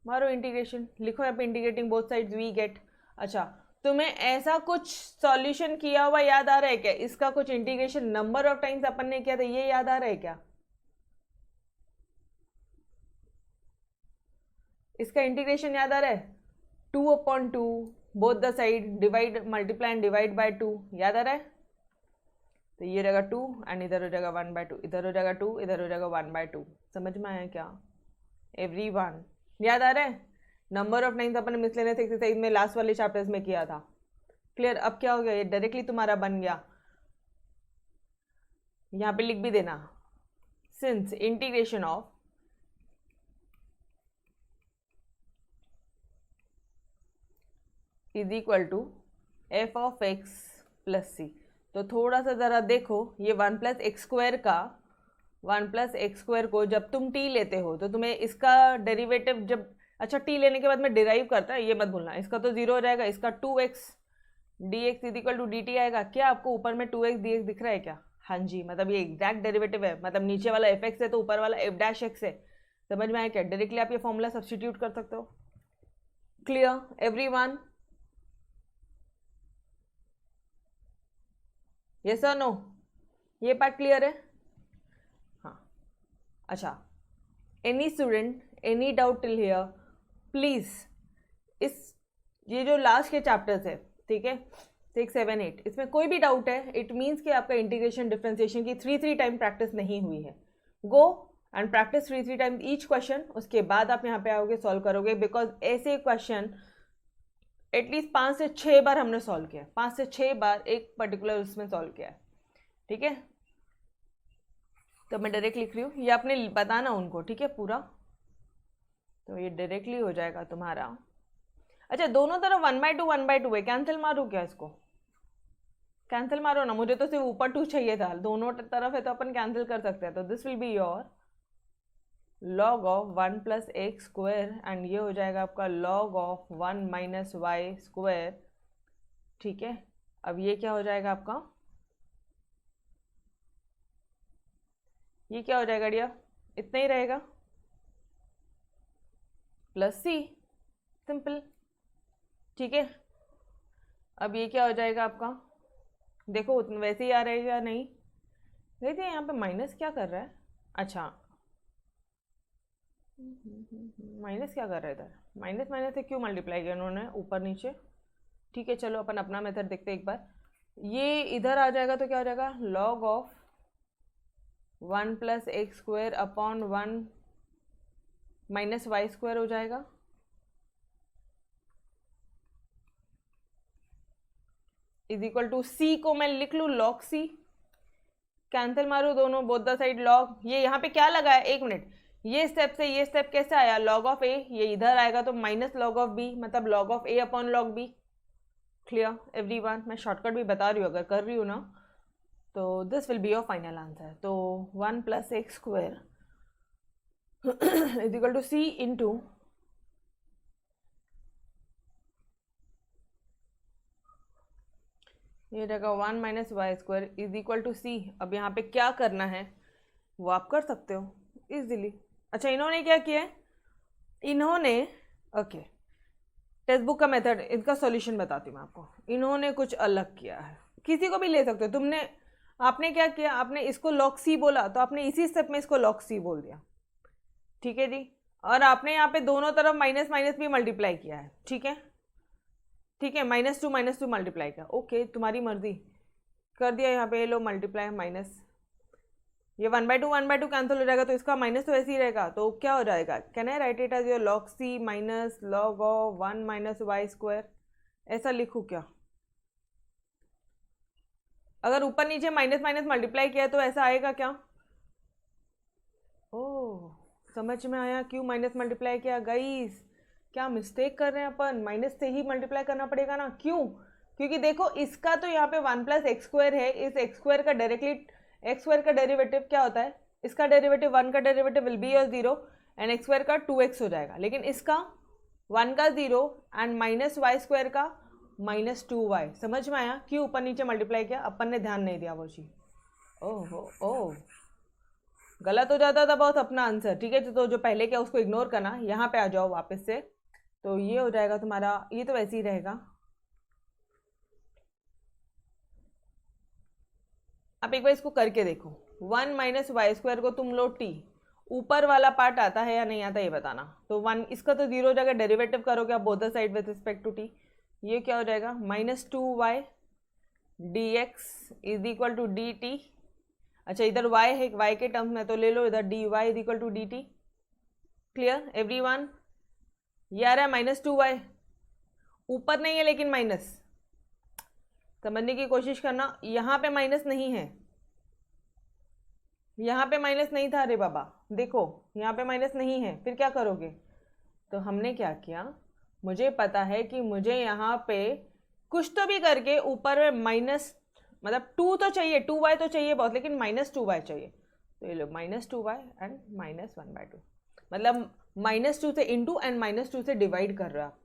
मारो इंटीग्रेशन. लिखो यहाँ पे integrating both sides we get. अच्छा, तुम्हें ऐसा कुछ सॉल्यूशन किया हुआ याद आ रहा है क्या? इसका कुछ इंटीग्रेशन नंबर ऑफ टाइम्स अपन ने किया था, ये याद आ रहा है क्या? इसका इंटीग्रेशन याद आ रहा है? 2/2 both the side, divide multiply and divide by 2. याद आ रहा है? तो ये रहेगा 2 एंड इधर हो जाएगा 1/2. इधर हो जाएगा 2, इधर हो जाएगा 1/2. समझ में आया क्या एवरीवन? याद आ रहा है? नंबर ऑफ टाइम्स अपन ने मिसलेनियस एक्सरसाइज में लास्ट वाले चैप्टर्स में किया था. क्लियर? अब क्या हो गया? ये डायरेक्टली तुम्हारा बन गया. यहाँ पे लिख भी देना since integration of is equal to F of X plus C. तो थोड़ा सा ज़रा देखो, ये 1 प्लस एक्स स्क्वायर का 1 प्लस एक्स स्क्वायर को जब तुम टी लेते हो तो तुम्हें इसका डेरिवेटिव जब, अच्छा टी लेने के बाद में डिराइव करता है, ये मत भूलना, इसका तो जीरो हो जाएगा, इसका 2x dx is equal to dt आएगा। क्या आपको ऊपर में 2x dx दिख रहा है क्या? हाँ जी, मतलब ये एग्जैक्ट डेरिवेटिव है, मतलब नीचे वाला fx है तो ऊपर वाला f डैश x है। समझ में आया क्या? डायरेक्टली आप ये फॉर्मूला सब्सटीट्यूट कर सकते हो। Clear everyone? यस और नो? ये पार्ट क्लियर है? हाँ। अच्छा, any student any doubt till here please, इस ये जो लास्ट के चैप्टर्स है, ठीक है, 6, 7, 8, इसमें कोई भी डाउट है, इट मीन्स कि आपका इंटीग्रेशन डिफरेंशिएशन की 3 टाइम प्रैक्टिस नहीं हुई है। Go and practice 3 time each question, उसके बाद आप यहाँ पे आओगे, सॉल्व करोगे, बिकॉज ऐसे क्वेश्चन एटलीस्ट 5 से 6 बार हमने सॉल्व किया है, 5 से 6 बार एक पर्टिकुलर उसमें सॉल्व किया है, ठीक है। तो मैं डायरेक्ट लिख रही हूँ, ये आपने बताना उनको, ठीक है, पूरा, तो ये डायरेक्टली हो जाएगा तुम्हारा। अच्छा, दोनों तरफ 1/2 है, कैंसिल मारो क्या? इसको कैंसिल मारो ना, मुझे तो सिर्फ ऊपर 2 चाहिए था, दोनों तरफ है तो अपन कैंसिल कर सकते हैं। तो this will be your log of 1 plus x square and ये हो जाएगा आपका log of 1 minus Y square, ठीक है। अब ये क्या हो जाएगा आपका, ये क्या हो जाएगा डिया? इतना ही रहेगा, प्लस सी, सिंपल, ठीक है। अब ये क्या हो जाएगा आपका, देखो वैसे ही आ रहेगा, नहीं देखिए यहाँ पे माइनस क्या कर रहा है, अच्छा माइनस क्या कर रहा है इधर, माइनस माइनस से क्यों मल्टीप्लाई किया उन्होंने ऊपर नीचे, ठीक है। चलो अपन अपना मेथड देखते हैं एक बार, ये इधर आ जाएगा तो क्या हो जाएगा, log of 1 plus x square upon 1 minus Y square हो जाएगा, इज इक्वल टू सी को मैं लिख लूँ log सी, कैंसिल मारो दोनों, बोथ द साइड log, ये यहाँ पे क्या लगा है, एक मिनट, ये स्टेप से ये स्टेप कैसे आया, log ऑफ ए, ये इधर आएगा तो माइनस log ऑफ बी, मतलब log of a upon log b. Clear everyone? मैं शॉर्टकट भी बता रही हूँ, अगर कर रही हूँ ना, तो this will be your final answer. तो 1 plus x square is equal to C into ये रहेगा 1 minus Y square is equal to C. अब यहाँ पे क्या करना है वो आप कर सकते हो इजीली। अच्छा, इन्होंने क्या किया है, इन्होंने ओके टेक्स्ट बुक का मेथड, इसका सॉल्यूशन बताती हूँ मैं आपको, इन्होंने कुछ अलग किया है, किसी को भी ले सकते हो। तुमने आपने क्या किया, आपने इसको log c बोला तो आपने इसी स्टेप में इसको log c बोल दिया, ठीक है जी, और आपने यहाँ पे दोनों तरफ माइनस माइनस भी मल्टीप्लाई किया है, ठीक है, ठीक है, -2 मल्टीप्लाई किया, ओके तुम्हारी मर्जी, कर दिया यहाँ पे, लो मल्टीप्लाई माइनस, ये 1/2 कैंसिल हो जाएगा तो इसका माइनस तो ऐसे ही रहेगा, तो क्या हो जाएगा, can I write it as your log c minus log of 1 minus Y square, ऐसा लिखूँ क्या? अगर ऊपर नीचे माइनस माइनस मल्टीप्लाई किया तो ऐसा आएगा क्या? ओह, समझ में आया क्यों माइनस मल्टीप्लाई किया गाइस, क्या मिस्टेक कर रहे हैं अपन, माइनस से ही मल्टीप्लाई करना पड़ेगा ना, क्यों? क्योंकि देखो इसका तो यहाँ पे 1 प्लस एक्स स्क्वायर है, इस एक्स स्क्वायर का डायरेक्टली एक्स स्क्वायर का डेरिवेटिव क्या होता है, इसका डेरिवेटिव 1 का derivative will be your 0 and x square का 2x हो जाएगा, लेकिन इसका 1 का 0 एंड माइनस वाई स्क्वायर का -2y। समझ में आया क्यों ऊपर नीचे मल्टीप्लाई किया, अपन ने ध्यान नहीं दिया वो चीज। ओह गलत हो जाता था बहुत अपना आंसर, ठीक है। तो जो पहले क्या उसको इग्नोर करना, यहाँ पे आ जाओ वापस से, तो ये हो जाएगा तुम्हारा, ये तो वैसे ही रहेगा। आप एक बार इसको करके देखो, 1 माइनस वाई स्क्वायर को तुम लो t, ऊपर वाला पार्ट आता है या नहीं आता ये बताना। तो 1 इसका तो 0 हो जाएगा, डेरिवेटिव करोगे आप both the side with respect to t, ये क्या हो जाएगा -2y dx is equal to dt। अच्छा इधर y है, y के टर्म्स में तो ले लो इधर dy is equal to dt। Clear everyone? ये आ रहा है -2y, ऊपर नहीं है लेकिन माइनस, समझने की कोशिश करना, यहाँ पे माइनस नहीं है, यहाँ पे माइनस नहीं था, अरे बाबा देखो यहाँ पे माइनस नहीं है, फिर क्या करोगे? तो हमने क्या किया, मुझे पता है कि मुझे यहाँ पे कुछ तो भी करके ऊपर में माइनस, मतलब 2 तो चाहिए, 2y तो चाहिए बहुत, लेकिन -2y चाहिए। तो ये लो -2y एंड -1/2, मतलब -2 से इंटू एंड -2 से डिवाइड कर रहे हो आप।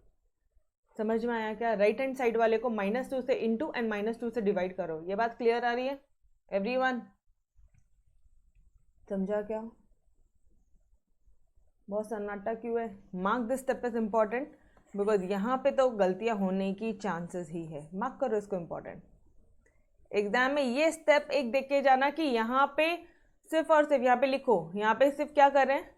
समझ में आया क्या? राइट हैंड साइड वाले को -2 से इंटू एंड -2 से डिवाइड करो। ये बात क्लियर आ रही है एवरीवन? समझा क्या? बहुत सन्नाटा क्यों है? Mark this step is important because यहाँ पे तो गलतियाँ होने की चांसेस ही है। मार्क करो इसको इम्पॉर्टेंट। एग्जाम में ये स्टेप एक देख के जाना कि यहाँ पे सिर्फ और सिर्फ यहाँ पे लिखो, यहाँ पे सिर्फ क्या कर रहे हैं,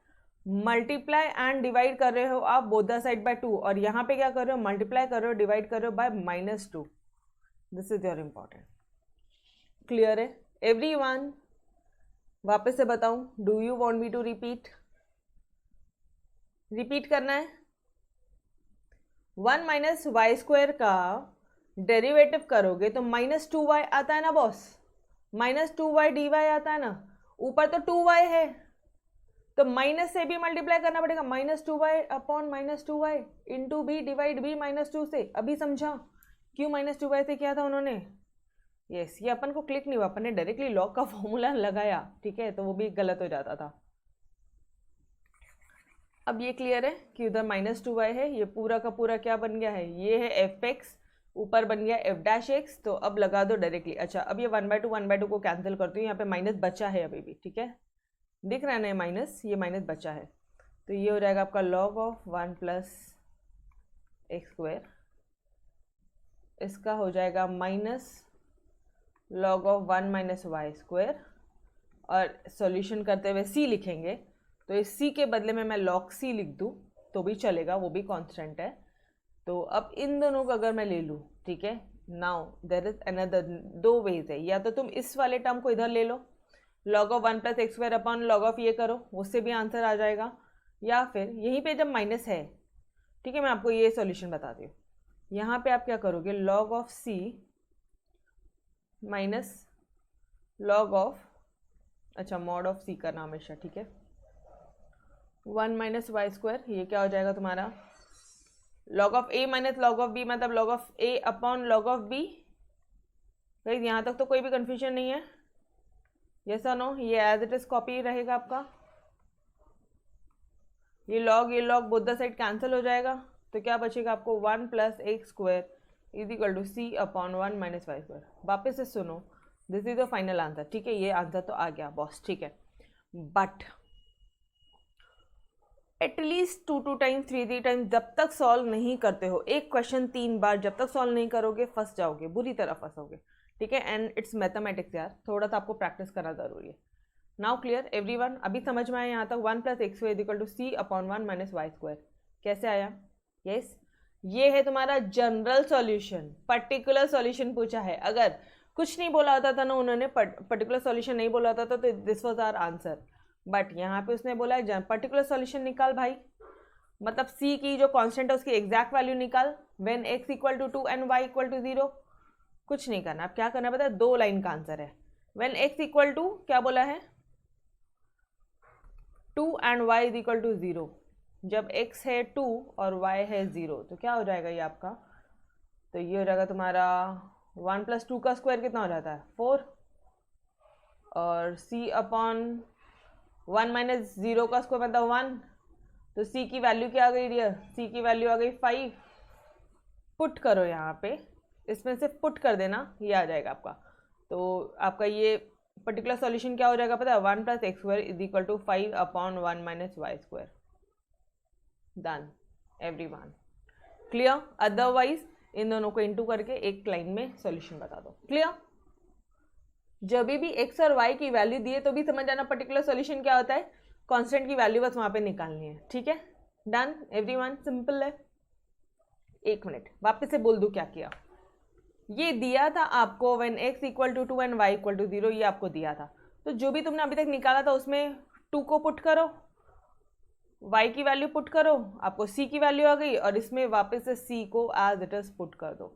मल्टीप्लाई एंड डिवाइड कर रहे हो आप बोथ द साइड बाय 2, और यहाँ पे क्या कर रहे हो, मल्टीप्लाई कर रहे हो, डिवाइड कर रहे हो by -2। This is your important. Clear है एवरीवन? वापस से बताऊं, do you want me to repeat? Repeat करना है। 1 - y² का डेरिवेटिव करोगे तो -2y आता है ना बॉस, -2y dy आता है ना, ऊपर तो 2y है तो माइनस से भी मल्टीप्लाई करना पड़ेगा, -2y upon -2y into b divide b -2 से। अभी समझा क्यों -2y से किया था उन्होंने? यस, ये अपन को क्लिक नहीं हुआ, अपन ने डायरेक्टली लॉग का फॉर्मूला लगाया, ठीक है, तो वो भी गलत हो जाता था। अब ये क्लियर है कि उधर -2y है, ये पूरा का पूरा क्या बन गया है, ये है f(x), ऊपर बन गया f'(x), तो अब लगा दो डायरेक्टली। अच्छा, अब ये 1/2 को कैंसिल करती हूँ, यहाँ पे माइनस बचा है अभी भी, ठीक है, दिख रहा है ना माइनस, ये माइनस बचा है, तो ये हो जाएगा आपका log of 1 + x², इसका हो जाएगा -log of 1 - y², और सॉल्यूशन करते हुए c लिखेंगे, तो इस c के बदले में मैं log c लिख दूँ तो भी चलेगा, वो भी कांस्टेंट है। तो अब इन दोनों को अगर मैं ले लूँ, ठीक है, now there is another, 2 ways है, या तो तुम इस वाले टर्म को इधर ले लो, log of 1 + x² upon log of ये करो, उससे भी आंसर आ जाएगा, या फिर यहीं पे जब माइनस है, ठीक है, मैं आपको ये सॉल्यूशन बताती हूँ, यहाँ पे आप क्या करोगे, log of c minus log of, अच्छा mod of c करना हमेशा, ठीक है, 1 - y², ये क्या हो जाएगा तुम्हारा, log of a minus log of b, मतलब log of a upon log of b। भाई यहाँ तक तो कोई भी कंफ्यूजन नहीं है? यस और नो? ये एज इट इज कॉपी रहेगा आपका, ये log both the side cancel हो जाएगा, तो क्या बचेगा आपको, 1 + x² = c अपॉन 1 - y²। वापस से सुनो, this is the final answer, ठीक है, ये आंसर तो आ गया बॉस, ठीक है, बट एटलीस्ट 2 टाइम्स 3 टाइम्स जब तक सॉल्व नहीं करते हो, एक क्वेश्चन 3 बार जब तक सॉल्व नहीं करोगे फंस जाओगे, बुरी तरह फंसोगे, ठीक है, एंड इट्स मैथमेटिक्स यार, थोड़ा सा आपको प्रैक्टिस करना जरूरी है। Now clear everyone? अभी समझ में आया यहाँ तक 1 + x² = c अपॉन 1 - y², कैसे आया? यस, ये है तुम्हारा जनरल सॉल्यूशन, पर्टिकुलर सॉल्यूशन पूछा है, अगर कुछ नहीं बोला होता था ना उन्होंने, पर्टिकुलर सॉल्यूशन नहीं बोला होता तो this was our answer, but यहाँ पे उसने बोला है पर्टिकुलर सॉल्यूशन निकाल भाई, मतलब c की जो कांस्टेंट है उसकी एग्जैक्ट वैल्यू निकाल, व्हेन x = 2 एंड y = 0। कुछ नहीं करना, अब क्या करना पता है, 2 लाइन का आंसर है, व्हेन x = क्या बोला है, 2 एंड y = 0, जब x है 2 और y है 0, तो क्या हो जाएगा ये आपका, तो ये हो जाएगा तुम्हारा 1 + 2 का स्क्वायर कितना हो जाता है, 4, और c अपॉन 1 - 0 का स्क्वायर मतलब 1, तो c की वैल्यू क्या आ गई डियर, c की वैल्यू आ गई 5। पुट करो यहाँ पे, इसमें से पुट कर देना, ये आ जाएगा आपका, तो आपका ये पर्टिकुलर सॉल्यूशन क्या हो जाएगा पता है, 1 + x² = 5 upon 1 - y²। Done everyone? Clear? Otherwise in दोनों को इंटू करके एक लाइन में सॉल्यूशन बता दो। क्लियर? जब भी x और y की वैल्यू दिए तो भी समझ आना पर्टिकुलर सॉल्यूशन क्या होता है, कांस्टेंट की वैल्यू बस वहां पे निकालनी है, ठीक है, डन एवरीवन? सिंपल है। एक मिनट वापस से बोल दूं क्या किया, ये दिया था आपको व्हेन x = 2 एंड y = 0, ये आपको दिया था, तो जो भी तुमने अभी तक निकाला था उसमें 2 को पुट करो, y की वैल्यू पुट करो, आपको c की वैल्यू आ गई, और इसमें वापस से c को एज इट इज पुट कर दो,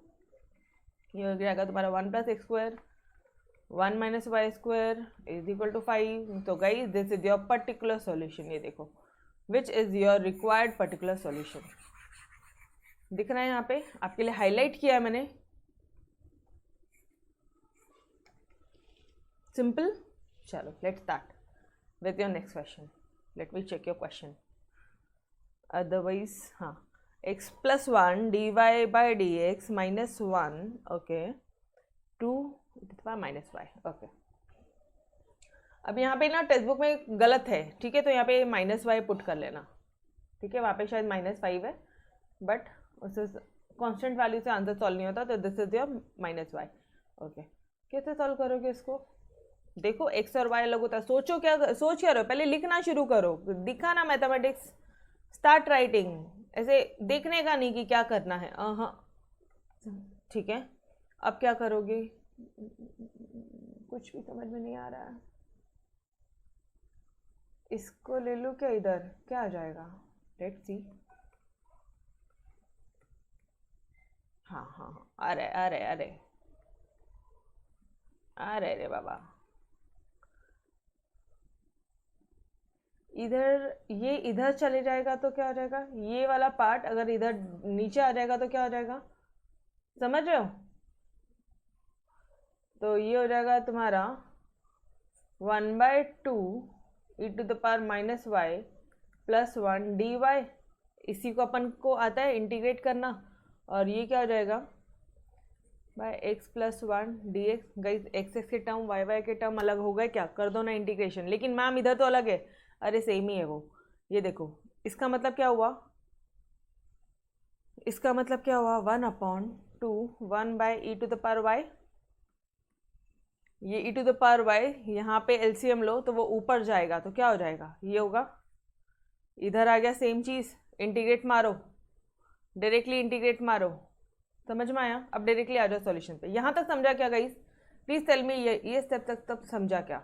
ये हो जाएगा तुम्हारा 1 + x², 1 minus Y square is equal to 5. तो guys this is your particular solution. ये देखो which is your required particular solution. दिख रहा है यहाँ पे, आपके लिए हाईलाइट किया है मैंने. सिंपल. चलो let's start with your next question. Let me check your question. Otherwise हाँ, x plus 1 dy by D x minus 1 okay to minus y. Okay, अब यहाँ पे ना टेक्स्ट बुक में गलत है, ठीक है, तो यहाँ पे माइनस वाई पुट कर लेना. ठीक है, वहाँ पे शायद -5 है, बट उससे कांस्टेंट वैल्यू से आंसर सॉल्व नहीं होता, तो this is your minus y. Okay, कैसे सॉल्व करोगे इसको? देखो x और y अलग होता है. सोच क्या रहे हो, पहले लिखना शुरू करो. दिखा ना मैथमेटिक्स, स्टार्ट राइटिंग. ऐसे देखने का नहीं कि क्या करना है. हाँ ठीक है, अब क्या करोगे? कुछ भी समझ में नहीं आ रहा है. इसको ले लो क्या? इधर क्या आ जाएगा? Let's see. हाँ हाँ हाँ, अरे अरे अरे अरे अरे बाबा, इधर ये इधर चले जाएगा तो क्या हो जाएगा? ये वाला पार्ट अगर इधर नीचे आ जाएगा तो क्या हो जाएगा? समझ रहे हो? तो ये हो जाएगा तुम्हारा 1/2 e to the power minus Y plus 1 d y. इसी को अपन को आता है इंटीग्रेट करना. और ये क्या हो जाएगा? By x plus 1 d x. Guys x x के टर्म वाई वाई के टर्म अलग हो गए क्या? कर दो ना इंटीग्रेशन. लेकिन मैम इधर तो अलग है. अरे सेम ही है वो. ये देखो, इसका मतलब क्या हुआ? इसका मतलब क्या हुआ? 1/2 1 by e to the power y. ये e to the power y यहाँ पे एलसीएम लो तो वो ऊपर जाएगा, तो क्या हो जाएगा? ये होगा. इधर आ गया सेम चीज़. इंटीग्रेट मारो, डायरेक्टली इंटीग्रेट मारो. समझ में आया? अब डायरेक्टली आ जाओ सॉल्यूशन पे. यहाँ तक समझा क्या गाइस? प्लीज टेल मी, ये स्टेप तक तब समझा क्या?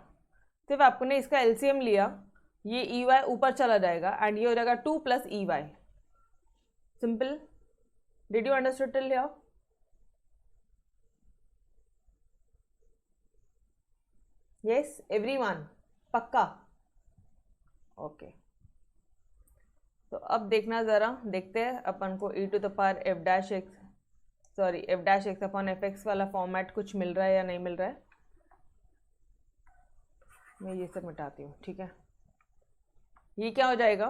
सिर्फ आपको ने इसका एलसीएम लिया, ये ई वाई ऊपर चला जाएगा एंड ये हो जाएगा 2 plus e y. Simple. Did you understood till here? Yes everyone, पक्का? ओके, तो अब देखना ज़रा, देखते हैं अपन को e to the power f dash x upon F x वाला फॉर्मेट कुछ मिल रहा है या नहीं मिल रहा है. मैं ये सब मिटाती हूँ. ठीक है, ये क्या हो जाएगा?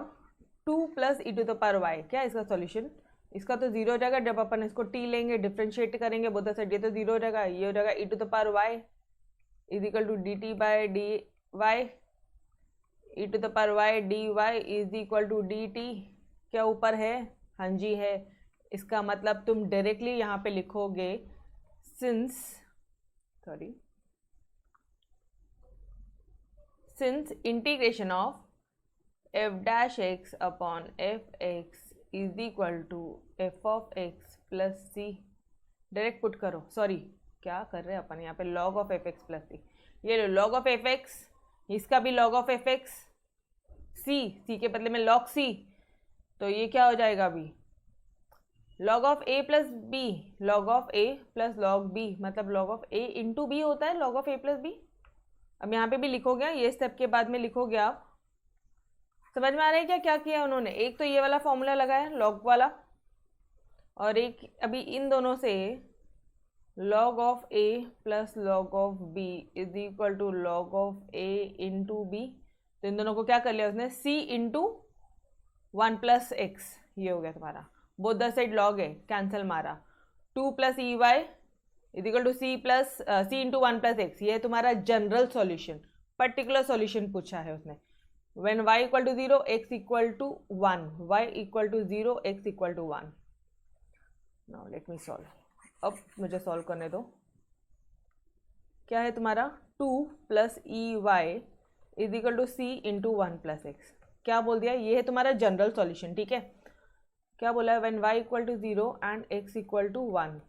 2 plus e to the power y. क्या इसका सॉल्यूशन? इसका तो 0 हो जाएगा जब अपन इसको t लेंगे, डिफ्रेंशिएट करेंगे बोथ साइड. ये तो 0 हो जाएगा. ये हो जाएगा E to the power Y is equal to D T by D Y. E to the power Y D Y is equal to D T. क्या ऊपर है? हाँ जी है. इसका मतलब तुम डायरेक्टली यहाँ पे लिखोगे since integration of F dash x upon F X is equal to F of X plus C. Direct put करो. सॉरी, क्या कर रहे हैं अपन यहाँ पे? Log of F X plus C. ये लो लॉग ऑफ एफ एक्स, इसका भी log of F X, C के बदले में लॉग सी. तो ये क्या हो जाएगा? अभी log of A plus B. Log of A plus log B मतलब log of A into B होता है log of A plus B. अब यहाँ पे भी लिखोगे, ये स्टेप के बाद में लिखोगे आप. समझ में आ रहा है क्या क्या किया उन्होंने? एक तो ये वाला फॉर्मूला लगाया लॉग वाला, और एक अभी इन दोनों से log of a plus log of b is equal to log of a into b. तो इन दोनों को क्या कर लिया उसने? c into 1 plus x. ये हो गया तुम्हारा. बोथ द साइड लॉग है, कैंसिल मारा. 2 plus e y is equal to c plus c into 1 plus x. ये है तुम्हारा जनरल सॉल्यूशन. पर्टिकुलर सॉल्यूशन पूछा है उसने. When y equal to 0 x equal to 1, y equal to 0 x equal to 1. Now let me solve. अब मुझे solve करने दो. क्या है तुम्हारा? 2 plus e y is equal to C into 1 plus x. क्या बोल दिया? ये है तुम्हारा जनरल सॉल्यूशन. ठीक है, क्या बोला है? When y equal to 0 and x equal to 1,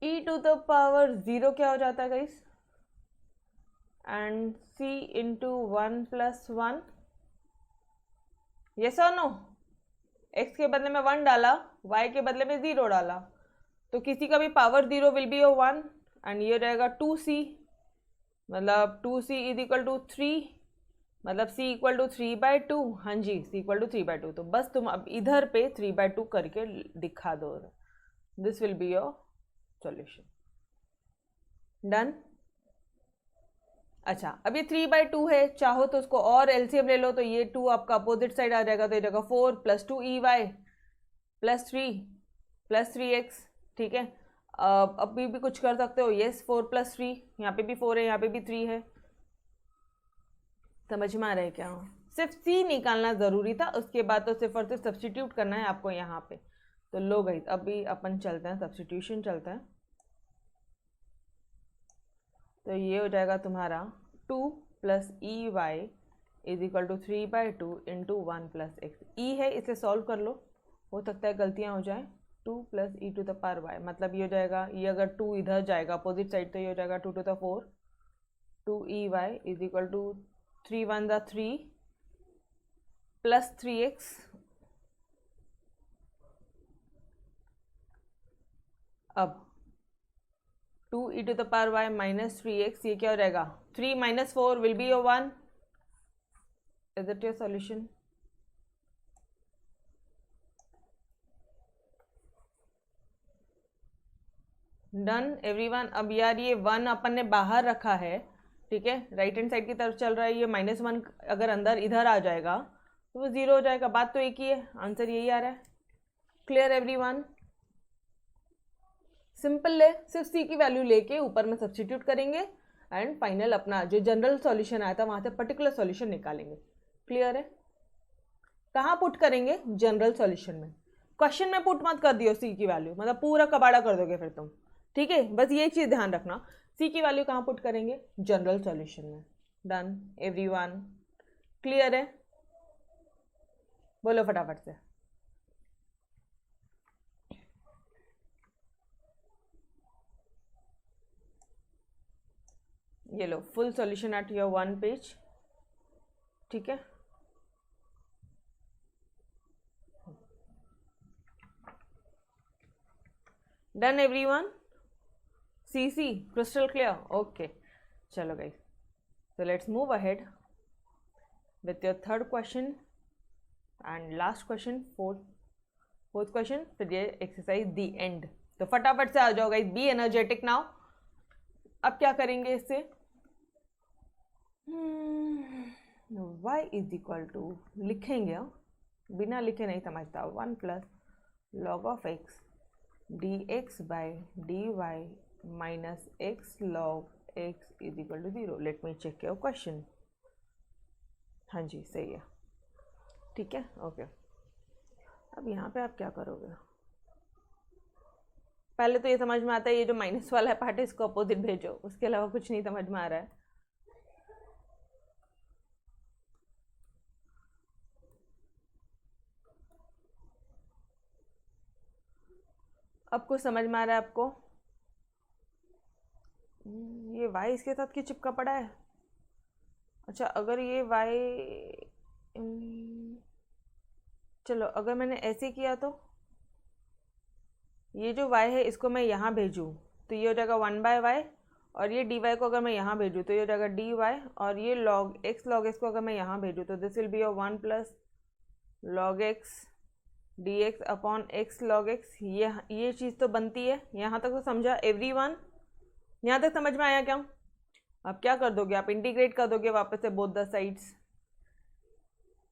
e to the power 0 क्या हो जाता है guys? And c into 1 plus 1. Yes और नो? x के बदले में 1 डाला, y के बदले में 0 डाला. तो किसी का भी पावर 0 विल बी 1 एंड ये रहेगा 2c, मतलब 2c इज इक्वल टू 3, मतलब c इक्वल टू 3/2। हाँ जी, c इक्वल टू 3/2। तो बस तुम अब इधर पे 3/2 करके दिखा दो, this will be your solution. Done. अच्छा, अब ये 3/2 है, चाहो तो उसको और एलसीएम ले लो, तो ये 2 आपका अपोजिट साइड आ जाएगा, तो ये जाएगा 4 + 2EY + 3 + 3x। ठीक है, अभी भी कुछ कर सकते हो, यस 4 + 3, यहाँ पे भी 4 है, यहाँ पे भी 3 है। समझ में आ रहा है क्या? सिर्फ c निकालना ज़रूरी था, उसके बाद तो सिर्फ और सिर्फ सब्सटीट्यूट करना है आपको यहाँ पे। तो लो गई, अभी अपन चलते हैं, सब्सटीट्यूशन चलते हैं। तो ये हो जाएगा तुम्हारा 2 + EY is equal to 3/2 into 1 + x। ई है, इसे सॉल्व कर लो, हो सकता है गलतियाँ हो जाए। 2 + e⁻y, मतलब ये हो जाएगा, ये अगर 2 इधर जाएगा अपोजिट साइड, तो ये हो जाएगा 2⁴ 2EY is equal to 3 × 1 = 3 + 3x अब 2e⁻y - 3x, ये क्या हो जाएगा? 3 - 4 will be your 1। Is it your solution? Done everyone. अब यार ये 1 अपन ने बाहर रखा है, ठीक है, राइट हैंड साइड की तरफ चल रहा है, ये -1 अगर अंदर इधर आ जाएगा तो वो 0 हो जाएगा। बात तो एक ही है, आंसर यही आ रहा है। Clear everyone? सिंपल है, सिर्फ c की वैल्यू लेके ऊपर में सब्सटीट्यूट करेंगे एंड फाइनल अपना जो जनरल सॉल्यूशन आया था वहां से पर्टिकुलर सॉल्यूशन निकालेंगे। क्लियर है? कहाँ पुट करेंगे? जनरल सॉल्यूशन में। क्वेश्चन में पुट मत कर दियो c की वैल्यू, मतलब पूरा कबाड़ा कर दोगे फिर तुम। ठीक है, बस ये चीज़ ध्यान रखना, c की वैल्यू कहाँ पुट करेंगे? जनरल सॉल्यूशन में। Done everyone? क्लियर है? बोलो फटाफट से। ये लो full solution at your 1 page. ठीक है, done everyone? CC crystal clear? Okay, चलो guys, so let's move ahead with your third question and last question, fourth question, फिर ये exercise the end। तो फटाफट से आ जाओ guys, be energetic now। अब क्या करेंगे इससे? y इज इक्वल टू लिखेंगे, बिना लिखे नहीं समझता, 1 + log of x dx/dy minus x log x is equal to 0। Let me check your question. हाँ जी, सही है। ठीक है, ओके। अब यहाँ पे आप क्या करोगे? पहले तो ये समझ में आता है, ये जो माइनस वाला पार्ट है इसको अपोजिट भेजो, उसके अलावा कुछ नहीं समझ में आ रहा है। अब कुछ समझ में आ रहा है आपको? ये y इसके साथ क्यों चिपका पड़ा है? अच्छा, अगर ये y, चलो अगर मैंने ऐसे किया तो ये जो y है इसको मैं यहाँ भेजूँ तो ये हो जाएगा 1/y, और ये dy को अगर मैं यहाँ भेजूँ तो ये हो जाएगा dy, और ये log x को अगर मैं यहाँ भेजूँ तो this will be your 1 + log x dx upon x log x। ये चीज़ तो बनती है। यहाँ तक तो समझा एवरीवन? यहाँ तक समझ में आया क्या? अब क्या कर दोगे आप? इंटीग्रेट कर दोगे वापस से बोथ द साइड्स।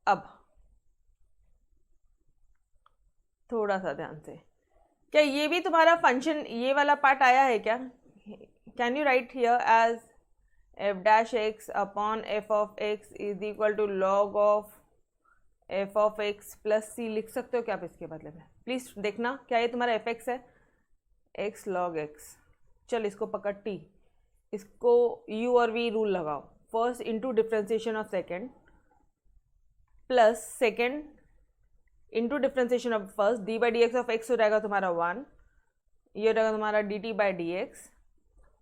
अब थोड़ा सा ध्यान से, क्या ये भी तुम्हारा फंक्शन ये वाला पार्ट आया है क्या? Can you write here as f' upon f(x) is equal to log of f(x) + c लिख सकते हो क्या आप इसके बदले में? प्लीज देखना, क्या ये तुम्हारा fx है? x log x। चल इसको पकड़ t, इसको u और v रूल लगाओ। First into differentiation of second plus second into differentiation of first, d/dx of x हो जाएगा तुम्हारा 1, ये हो जाएगा तुम्हारा dt/dx।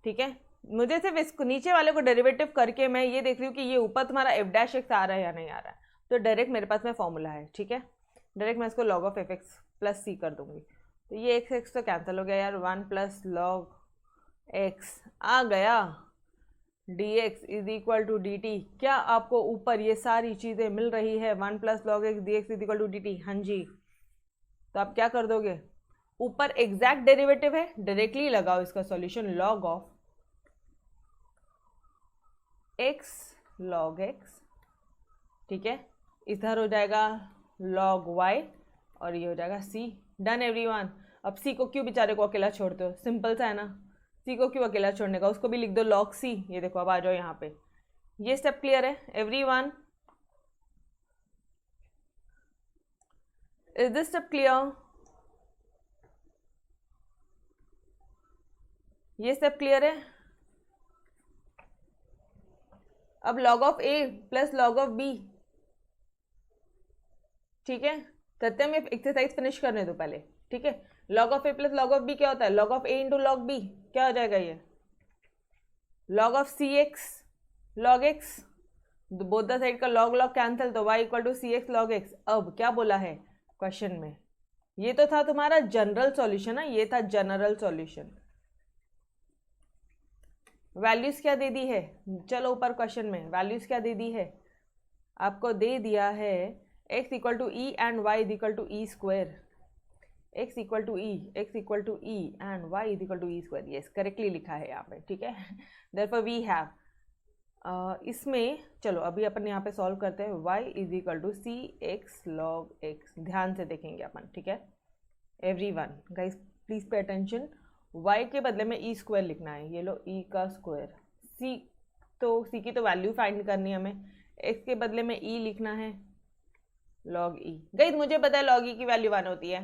ठीक है, मुझे सिर्फ इसको नीचे वाले को डेरिवेटिव करके मैं ये देख रही हूँ कि ये ऊपर तुम्हारा f' आ रहा है या नहीं आ रहा है। तो डायरेक्ट मेरे पास में फॉर्मूला है, ठीक है, डायरेक्ट मैं इसको log ऑफ fx + c कर दूंगी। तो ये एक्स एक्स तो कैंसिल हो गया यार, 1 प्लस लॉग एक्स आ गया, dx is equal to D T. क्या आपको ऊपर ये सारी चीज़ें मिल रही है, 1 plus log x d x is equal to D t? हाँ जी। तो आप क्या कर दोगे, ऊपर एग्जैक्ट डेरिवेटिव है, डायरेक्टली लगाओ इसका solution, log of x log x, ठीक है, इधर हो जाएगा लॉग वाई और ये हो जाएगा सी। Done everyone. अब सी को क्यों बेचारे को अकेला छोड़ते हो, सिंपल सा है ना, सी को क्यों अकेला छोड़ने का, उसको भी लिख दो लॉग सी। ये देखो अब आ जाओ यहाँ पे, ये स्टेप क्लियर है everyone? Is this step clear? ये स्टेप क्लियर है? अब log of A plus log of b, ठीक है, करते हैं, मैं एक्सरसाइज फिनिश करने दो पहले, ठीक है। Log of A plus log of b क्या होता है, log of A into log b, क्या हो जाएगा ये, log of c x log x, both the side का लॉग लॉग कैंसिल, तो y equal to c x log x. अब क्या बोला है क्वेश्चन में, ये तो था तुम्हारा जनरल सॉल्यूशन ना, ये था जनरल सॉल्यूशन। वैल्यूज क्या दे दी है, चलो ऊपर क्वेश्चन में वैल्यूज क्या दे दी है, आपको दे दिया है x equal to e and y is equal to e square, x equal to e and y is equal to e square, yes correctly लिखा है यहाँ पे, ठीक है। देयरफॉर वी हैव, इसमें चलो अभी अपन यहाँ पे सॉल्व करते हैं, y is equal to c x log x, ध्यान से देखेंगे अपन, ठीक है everyone, guys please pay attention. y के बदले में ई स्क्वायर लिखना है, ये लो e का स्क्वायर, c की तो वैल्यू फाइंड करनी है हमें, x के बदले में e लिखना है log e। गाइस मुझे पता है log e की वैल्यू 1 होती है,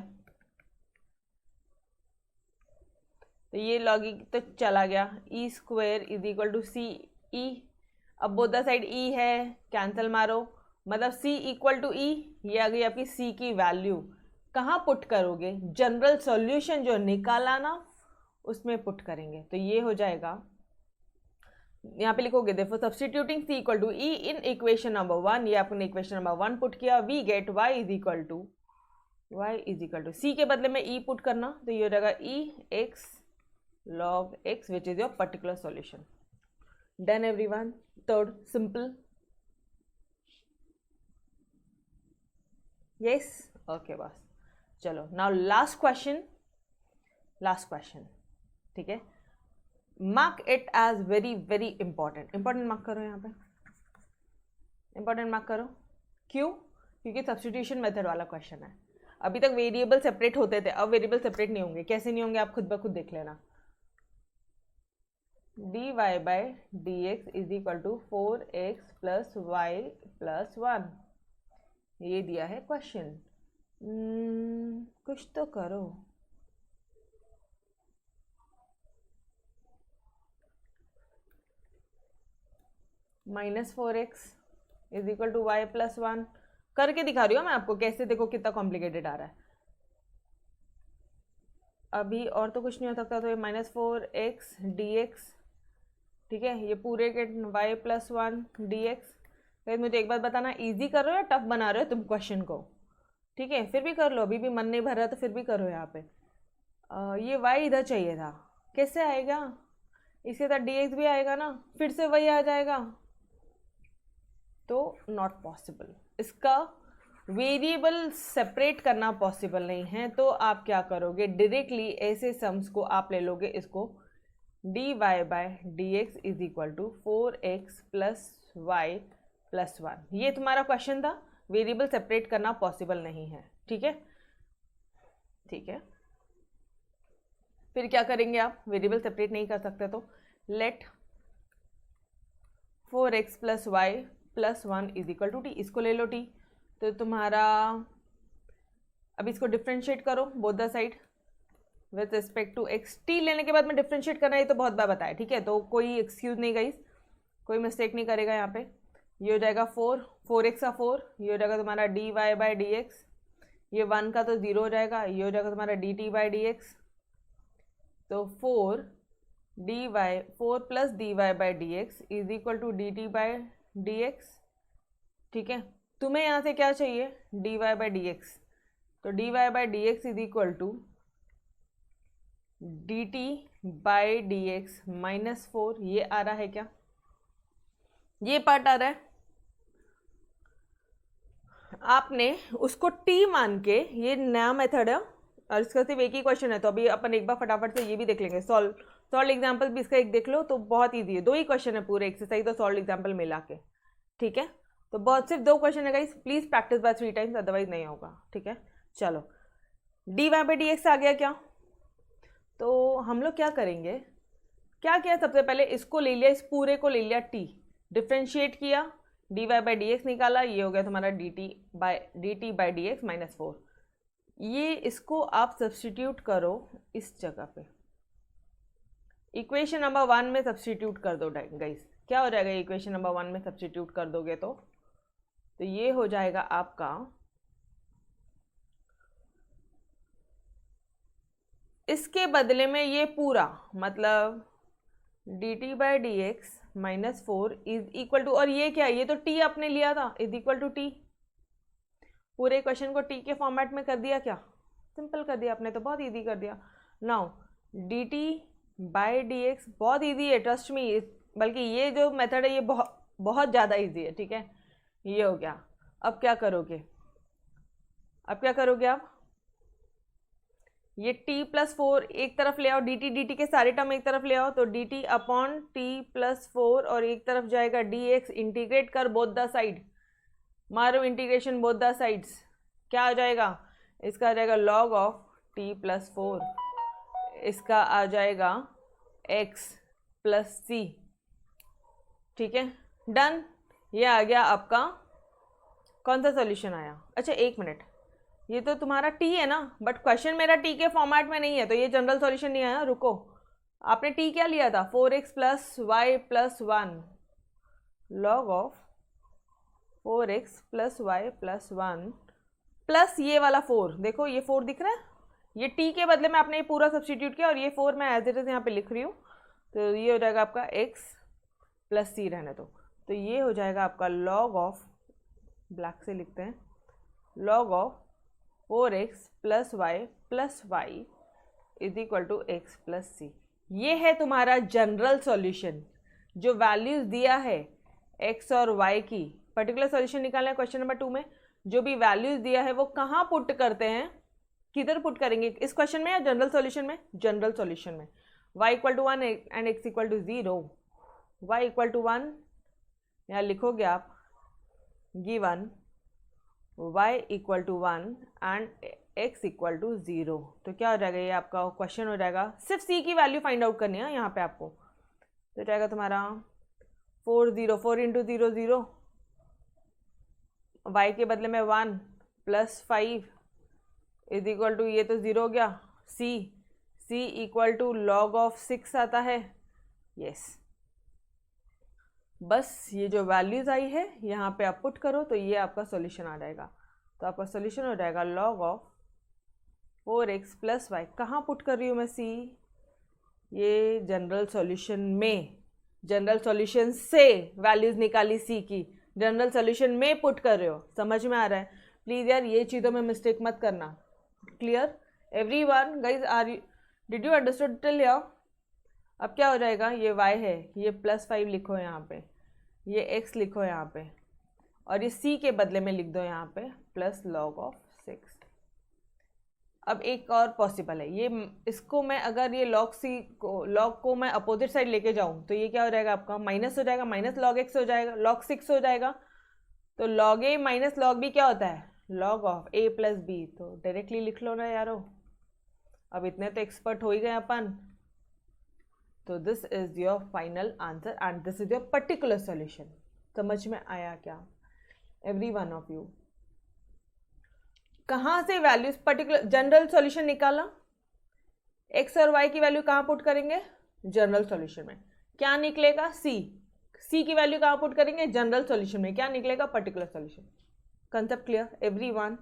तो ये log e तो चला गया, e square is equal to C E, अब बोथ द साइड e है, कैंसिल मारो, मतलब c इक्वल टू ई, ये आ गई आपकी c की वैल्यू। कहाँ पुट करोगे, जनरल सॉल्यूशन जो निकाला ना उसमें पुट करेंगे, तो ये हो जाएगा, यहाँ पे लिखोगे देखो, substituting c equal to e in equation number 1, ये आपने इक्वेशन नंबर 1 पुट किया, we get y is equal to c के बदले में e पुट करना, तो ये हो जाएगा e x log x which is your particular solution. Done everyone, third simple, yes okay बस। चलो नाउ लास्ट क्वेश्चन, ठीक है, mark it as very very important, important mark करो यहाँ पे, इंपॉर्टेंट मार्क करो, क्यों, क्योंकि सब्स्टिट्यूशन मेथड वाला क्वेश्चन है। अभी तक वेरिएबल सेपरेट होते थे, अब वेरिएबल सेपरेट नहीं होंगे, कैसे नहीं होंगे आप खुद ब खुद देख लेना। dy by D x is equal to 4x plus y plus 1, ये दिया है क्वेश्चन, कुछ तो करो, -4x is equal to y plus 1, करके दिखा रही हूँ मैं आपको कैसे, देखो कितना कॉम्प्लिकेटेड आ रहा है अभी, और तो कुछ नहीं हो सकता, तो ये -4x dx, ठीक है, ये पूरे के y प्लस 1 dx। फिर मुझे एक बात बताना, इजी कर रहे हो या टफ बना रहे हो तुम क्वेश्चन को, ठीक है, फिर भी कर लो, अभी भी मन नहीं भर रहा तो फिर भी करो यहाँ पे। ये y इधर चाहिए था, कैसे आएगा, इसके साथ dx भी आएगा ना, फिर से वही आ जाएगा, तो नॉट पॉसिबल, इसका वेरिएबल सेपरेट करना पॉसिबल नहीं है। तो आप क्या करोगे, डायरेक्टली ऐसे सम्स को आप ले लोगे, इसको dy by D x is equal to 4x plus y plus 1, ये तुम्हारा क्वेश्चन था, वेरिएबल सेपरेट करना पॉसिबल नहीं है, ठीक है, ठीक है। फिर क्या करेंगे आप, वेरिएबल सेपरेट नहीं कर सकते तो let 4x plus y plus 1 is equal to t, इसको ले लो t, तो तुम्हारा अब इसको डिफ्रेंशिएट करो both the side with respect to x, t लेने के बाद में डिफ्रेंशिएट करना, ये तो बहुत बार बताया, ठीक है, तो कोई एक्सक्यूज नहीं गाइस, कोई मिस्टेक नहीं करेगा यहाँ पे। ये हो जाएगा 4x का 4, ये हो जाएगा तुम्हारा dy बाई डी एक्स, ये 1 का तो 0 हो जाएगा, ये हो जाएगा तुम्हारा dt बाई डी एक्स, तो 4 plus dy by D x is equal to dt by D x, ठीक है। तुम्हें यहाँ से क्या चाहिए, dy बाई डी एक्स, तो dy by D x is equal to dt by D x -4, ये आ रहा है क्या? ये पार्ट आ रहा है। आपने उसको t मान के, ये नया मेथड है और इसका सिर्फ एक ही क्वेश्चन है, तो अभी अपन एक बार फटाफट से ये भी देख लेंगे। सॉल्व एग्जाम्पल भी इसका एक देख लो तो बहुत ईजी है, 2 ही क्वेश्चन है पूरे एक्सरसाइज और सॉल्व एग्जाम्पल मिला के, ठीक है। तो बहुत सिर्फ 2 क्वेश्चन है guys, please practice by 3 times, otherwise नहीं होगा, ठीक है। चलो dy बाई डी एक्स आ गया क्या? तो हम लोग क्या करेंगे, क्या किया सबसे पहले, इसको ले लिया, इस पूरे को ले लिया t, डिफ्रेंशिएट किया, dy बाई डी एक्स निकाला, ये हो गया तुम्हारा dt बाई डी एक्स -4। ये इसको आप सब्सटीट्यूट करो इस जगह पे, इक्वेशन नंबर 1 में सब्सटीट्यूट कर दो गाइस। क्या हो जाएगा इक्वेशन नंबर 1 में सब्सटीट्यूट कर दोगे तो ये हो जाएगा आपका, इसके बदले में ये पूरा मतलब dt by D x -4 is equal to, और ये क्या है, ये तो t आपने लिया था, इज इक्वल टू t। पूरे क्वेश्चन को t के फॉर्मेट में कर दिया क्या? सिंपल कर दिया आपने, तो बहुत इजी कर दिया। Now dt by D x बहुत इजी है, ट्रस्ट मी, बल्कि ये जो मेथड है ये बहुत ज़्यादा इजी है, ठीक है। ये हो गया। अब क्या करोगे, आप ये t+4 एक तरफ ले आओ, dt के सारे टर्म एक तरफ ले आओ, तो dt अपॉन t+4 और एक तरफ जाएगा dx, इंटीग्रेट कर बोथ द साइड, मारो इंटीग्रेशन बोथ द साइड्स, क्या आ जाएगा, इसका आ जाएगा log ऑफ t+4, इसका आ जाएगा x प्लस c, ठीक है, डन। ये आ गया आपका, कौन सा सॉल्यूशन आया? अच्छा 1 मिनट, ये तो तुम्हारा t है ना, बट क्वेश्चन मेरा t के फॉर्मेट में नहीं है, तो ये जनरल सॉल्यूशन नहीं आया। रुको, आपने t क्या लिया था, 4x plus y plus 1, log of 4x plus y plus 1 plus ये वाला 4, देखो ये 4 दिख रहा है, ये t के बदले में आपने ये पूरा सब्सटीट्यूट किया और ये 4 मैं एज इट इज यहाँ पे लिख रही हूँ, तो ये हो जाएगा आपका x प्लस c रहने दो, तो ये हो जाएगा आपका log ऑफ, ब्लैक से लिखते हैं, log of 4x plus Y is equal to X plus C. ये है तुम्हारा जनरल सॉल्यूशन, जो वैल्यूज दिया है x और y की, पर्टिकुलर सॉल्यूशन निकालना है क्वेश्चन नंबर 2 में, जो भी वैल्यूज दिया है वो कहाँ पुट करते हैं, किधर पुट करेंगे, इस क्वेश्चन में या जनरल सॉल्यूशन में? जनरल सॉल्यूशन में। y equal to 1 and x equal to 0, y equal to 1 यहाँ लिखोगे आप, given y equal to 1 and x equal to 0, तो क्या हो जाएगा, ये आपका क्वेश्चन हो जाएगा, सिर्फ c की वैल्यू फाइंड आउट करनी है यहाँ पे आपको, तो जाएगा तुम्हारा 4 इंटू 0 0, y के बदले में 1 प्लस 5 इज इक्वल टू, ये तो 0 हो गया, c equal to log of 6 आता है, यस। बस ये जो वैल्यूज आई है यहाँ पे आप पुट करो तो ये आपका सॉल्यूशन आ जाएगा, तो आपका सॉल्यूशन हो जाएगा log of 4x plus y, कहाँ पुट कर रही हूँ मैं c, ये जनरल सॉल्यूशन में, जनरल सॉल्यूशन से वैल्यूज निकाली c की, जनरल सॉल्यूशन में पुट कर रहे हो, समझ में आ रहा है? प्लीज़ यार ये चीज़ों में मिस्टेक मत करना। Clear everyone guys, are did you understood till here? अब क्या हो जाएगा, ये y है, ये +5 लिखो यहाँ पे, ये x लिखो यहाँ पे, और ये c के बदले में लिख दो यहाँ पे प्लस log ऑफ 6। अब एक और पॉसिबल है, ये इसको मैं अगर ये log को मैं अपोजिट साइड लेके जाऊँ तो ये क्या हो जाएगा आपका, माइनस हो जाएगा, माइनस log x हो जाएगा, log 6 हो जाएगा, तो log a minus log b क्या होता है, log of a plus b, तो डायरेक्टली लिख लो ना यारो, अब इतने तो एक्सपर्ट हो ही गए अपन। तो this is your final answer and this is your particular solution. समझ में आया क्या एवरी वन ऑफ यू? कहाँ से वैल्यूज पर्टिकुलर जनरल सॉल्यूशन निकाला, x और y की वैल्यू कहाँ पुट करेंगे, जनरल सॉल्यूशन में, क्या निकलेगा c की वैल्यू कहाँ पुट करेंगे, जनरल सॉल्यूशन में, क्या निकलेगा, particular solution. Concept clear everyone?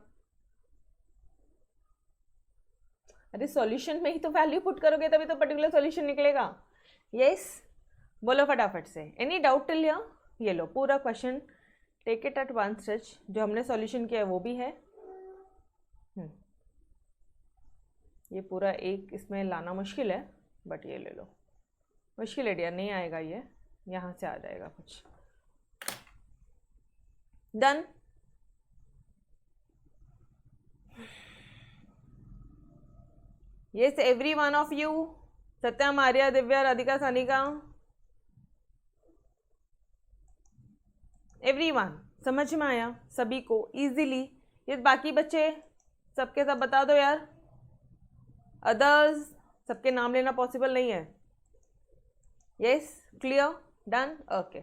अरे सॉल्यूशन में ही तो वैल्यू पुट करोगे तभी तो पर्टिकुलर सॉल्यूशन निकलेगा। यस बोलो फटाफट से, एनी डाउट टिल हियर? ये लो पूरा question, take it at one stretch, जो हमने सॉल्यूशन किया है वो भी है। ये पूरा एक इसमें लाना मुश्किल है, बट ये ले लो। मुश्किल है डियर, नहीं आएगा ये, यहाँ से आ जाएगा कुछ। Done. Yes every one of you, Satyam, Arya, Divya, Radhika, Sanika, everyone, समझ में आया सभी को इजीली? ये बाकी बच्चे सबके सब बता दो यार, अदर्स सबके नाम लेना पॉसिबल नहीं है। Yes, clear, done, okay.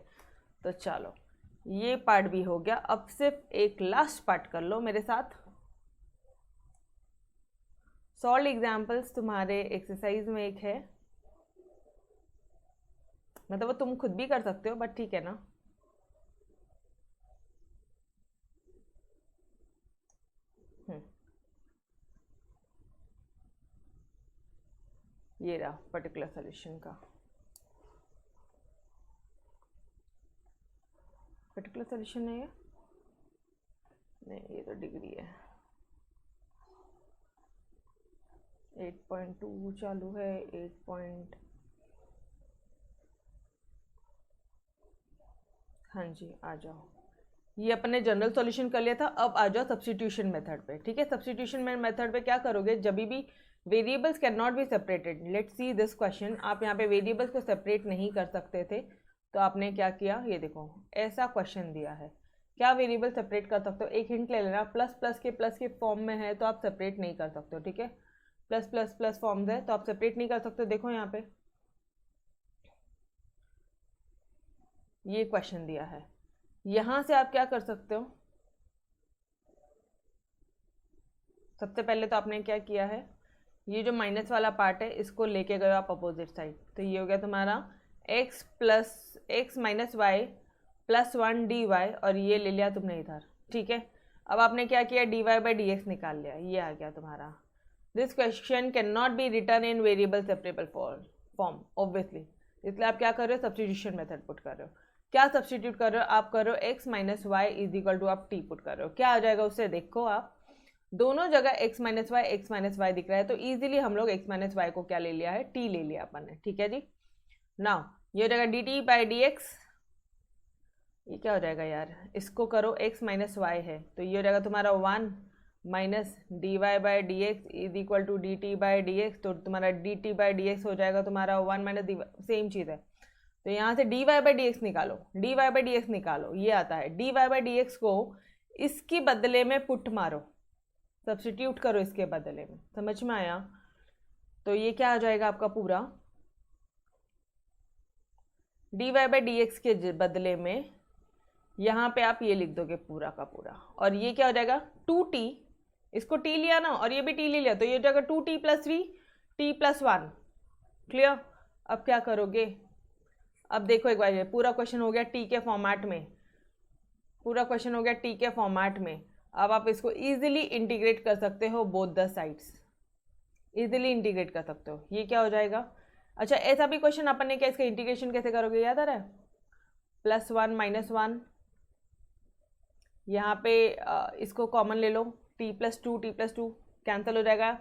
तो चलो ये पार्ट भी हो गया। अब सिर्फ एक लास्ट पार्ट कर लो मेरे साथ। सॉल्व एग्जाम्पल्स तुम्हारे एक्सरसाइज में एक है, मतलब वो तुम खुद भी कर सकते हो, बट ठीक है ना। ये रहा पर्टिकुलर सोल्यूशन का, पर्टिकुलर सोल्यूशन है ये, नहीं ये तो डिग्री है। 8.2 चालू है, 8. हाँ जी, आ जाओ। ये अपने जनरल सॉल्यूशन कर लिया था, अब आ जाओ सब्स्टिट्यूशन मेथड पे। ठीक है, सब्स्टिट्यूशन मेथड पे क्या करोगे, जब भी variables can not be separated, let's see this question, आप यहाँ पे वेरिएबल्स को सेपरेट नहीं कर सकते थे, तो आपने क्या किया, ये देखो ऐसा क्वेश्चन दिया है, क्या वेरिएबल सेपरेट कर सकते हो? एक हिंट ले लेना, प्लस के फॉर्म में है तो आप सेपरेट नहीं कर सकते हो। ठीक है, प्लस फॉर्म है तो आप सेपरेट नहीं कर सकते हो। देखो यहाँ पे ये क्वेश्चन दिया है, यहाँ से आप क्या कर सकते हो, सबसे पहले तो आपने क्या किया है, ये जो माइनस वाला पार्ट है इसको लेके गए आप अपोजिट साइड, तो ये हो गया तुम्हारा x minus Y plus 1 dy, और ये ले लिया तुमने इधर। ठीक है, अब आपने क्या किया, dy बाई डी एक्स निकाल लिया, ये आ गया तुम्हारा। This question can not be return in variable separable form obviously, इसलिए आप क्या कर रहे हो, सब्स्टिट्यूशन मेथड पुट कर रहे हो। क्या सब्स्टिट्यूट कर रहे हो, आप कर रहे हो x minus y is equal to, आप t पुट कर रहे हो, क्या आ जाएगा उससे, देखो आप दोनों जगह x माइनस वाई दिख रहा है, तो इजीली हम लोग x माइनस वाई को क्या ले लिया है, t ले लिया अपन ने। ठीक है जी, नाउ ये हो जाएगा dt बाई डी एक्स, ये क्या हो जाएगा यार, इसको करो x माइनस वाई है तो ये हो जाएगा तुम्हारा 1 minus D Y by D x is equal to D T by D x, तो तुम्हारा d T by D x हो जाएगा तुम्हारा 1 माइनस डी, सेम चीज़ है, तो यहाँ से D Y by D X निकालो, D Y by D X निकालो, ये आता है। D Y by D X को इसके बदले में पुट मारो, सब्स्टिट्यूट करो इसके बदले में, समझ में आया? तो ये क्या आ जाएगा आपका पूरा, d Y by D x के बदले में यहाँ पे आप ये लिख दोगे पूरा का पूरा, और ये क्या हो जाएगा 2t, इसको t लिया ना और ये भी t ले लिया, तो ये हो जाएगा 2t plus 3 t plus 1। Clear? अब क्या करोगे, अब देखो एक बार, ये पूरा क्वेश्चन हो गया t के फॉर्मेट में, पूरा क्वेश्चन हो गया t के फॉर्मेट में। अब आप इसको इजीली इंटीग्रेट कर सकते हो, both the sides easily integrate कर सकते हो। ये क्या हो जाएगा, अच्छा ऐसा भी क्वेश्चन अपन ने क्या, इसका इंटीग्रेशन कैसे करोगे, याद आ रहा है, +1 -1, यहाँ पे इसको कॉमन ले लो, t + 2 कैंसिल हो जाएगा,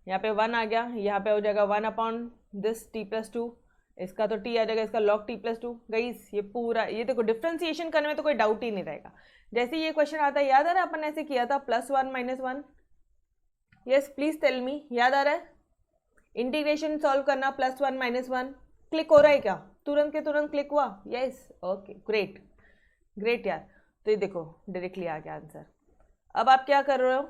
यहाँ पे 1 आ गया, यहाँ पे हो जाएगा 1 अपॉन दिस t + 2, इसका तो t आ जाएगा, इसका log t + 2। गाइस ये पूरा, ये देखो डिफ्रेंसिएशन करने में तो कोई डाउट ही नहीं रहेगा। जैसे ये क्वेश्चन आता है, याद आ रहा है अपन ऐसे किया था, +1 -1, यस प्लीज टेल मी, याद आ रहा है? इंटीग्रेशन सॉल्व करना, +1 -1, क्लिक हो रहा है क्या, तुरंत के तुरंत क्लिक हुआ, यस ओके ग्रेट ग्रेट यार। तो ये देखो डायरेक्टली आ गया आंसर। अब आप क्या कर रहे हो,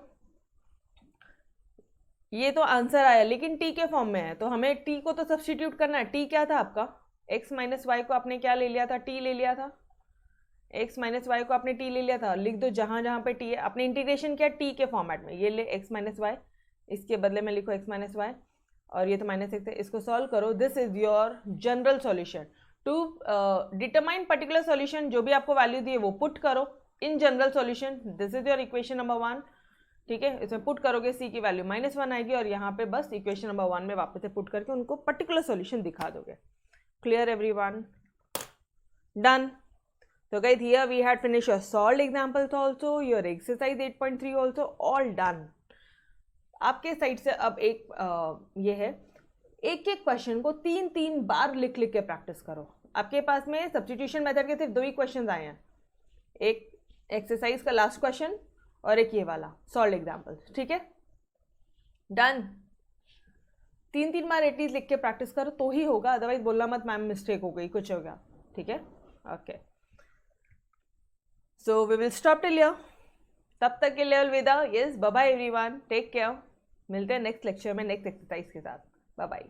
ये तो आंसर आया लेकिन टी के फॉर्म में है, तो हमें टी को तो सब्स्टिट्यूट करना है। टी क्या था आपका, x माइनस वाई को आपने क्या ले लिया था, टी ले लिया था, x माइनस वाई को आपने टी ले लिया था, लिख दो जहां जहां पे टी है, आपने इंटीग्रेशन किया टी के फॉर्मेट में, ये ले x माइनस वाई, इसके बदले में लिखो x माइनस वाई, और ये तो -x है, इसको सॉल्व करो। This is your general solution to determine particular solution, जो भी आपको वैल्यू दी है वो पुट करो in general solution. This is your equation number 1, ठीक है, इसमें पुट करोगे c की वैल्यू -1 आएगी, और यहाँ पे बस इक्वेशन नंबर 1 में वापस से पुट करके उनको पर्टिकुलर सॉल्यूशन दिखा दोगे। Clear everyone? Done. So guys, here we had finished your solved examples also, your exercise 8.3 also, all done. आपके साइड से अब एक ये है, एक एक क्वेश्चन को 3-3 बार लिख लिख के प्रैक्टिस करो। आपके पास में सब्स्टिट्यूशन मेथड के सिर्फ 2 ही क्वेश्चन आए हैं, एक एक्सरसाइज का लास्ट क्वेश्चन और एक ये वाला सॉल्व एग्जाम्पल, ठीक है। डन। 3-3 बार एटलीस्ट लिख के प्रैक्टिस करो तो ही होगा, अदरवाइज बोलना मत मैम मिस्टेक हो गई, कुछ हो गया, ठीक है। Okay, so we will stop till here. तब तक के लिए अलविदा। Yes, bye bye everyone, take care. मिलते हैं नेक्स्ट लेक्चर में नेक्स्ट एक्सरसाइज के साथ। Bye bye.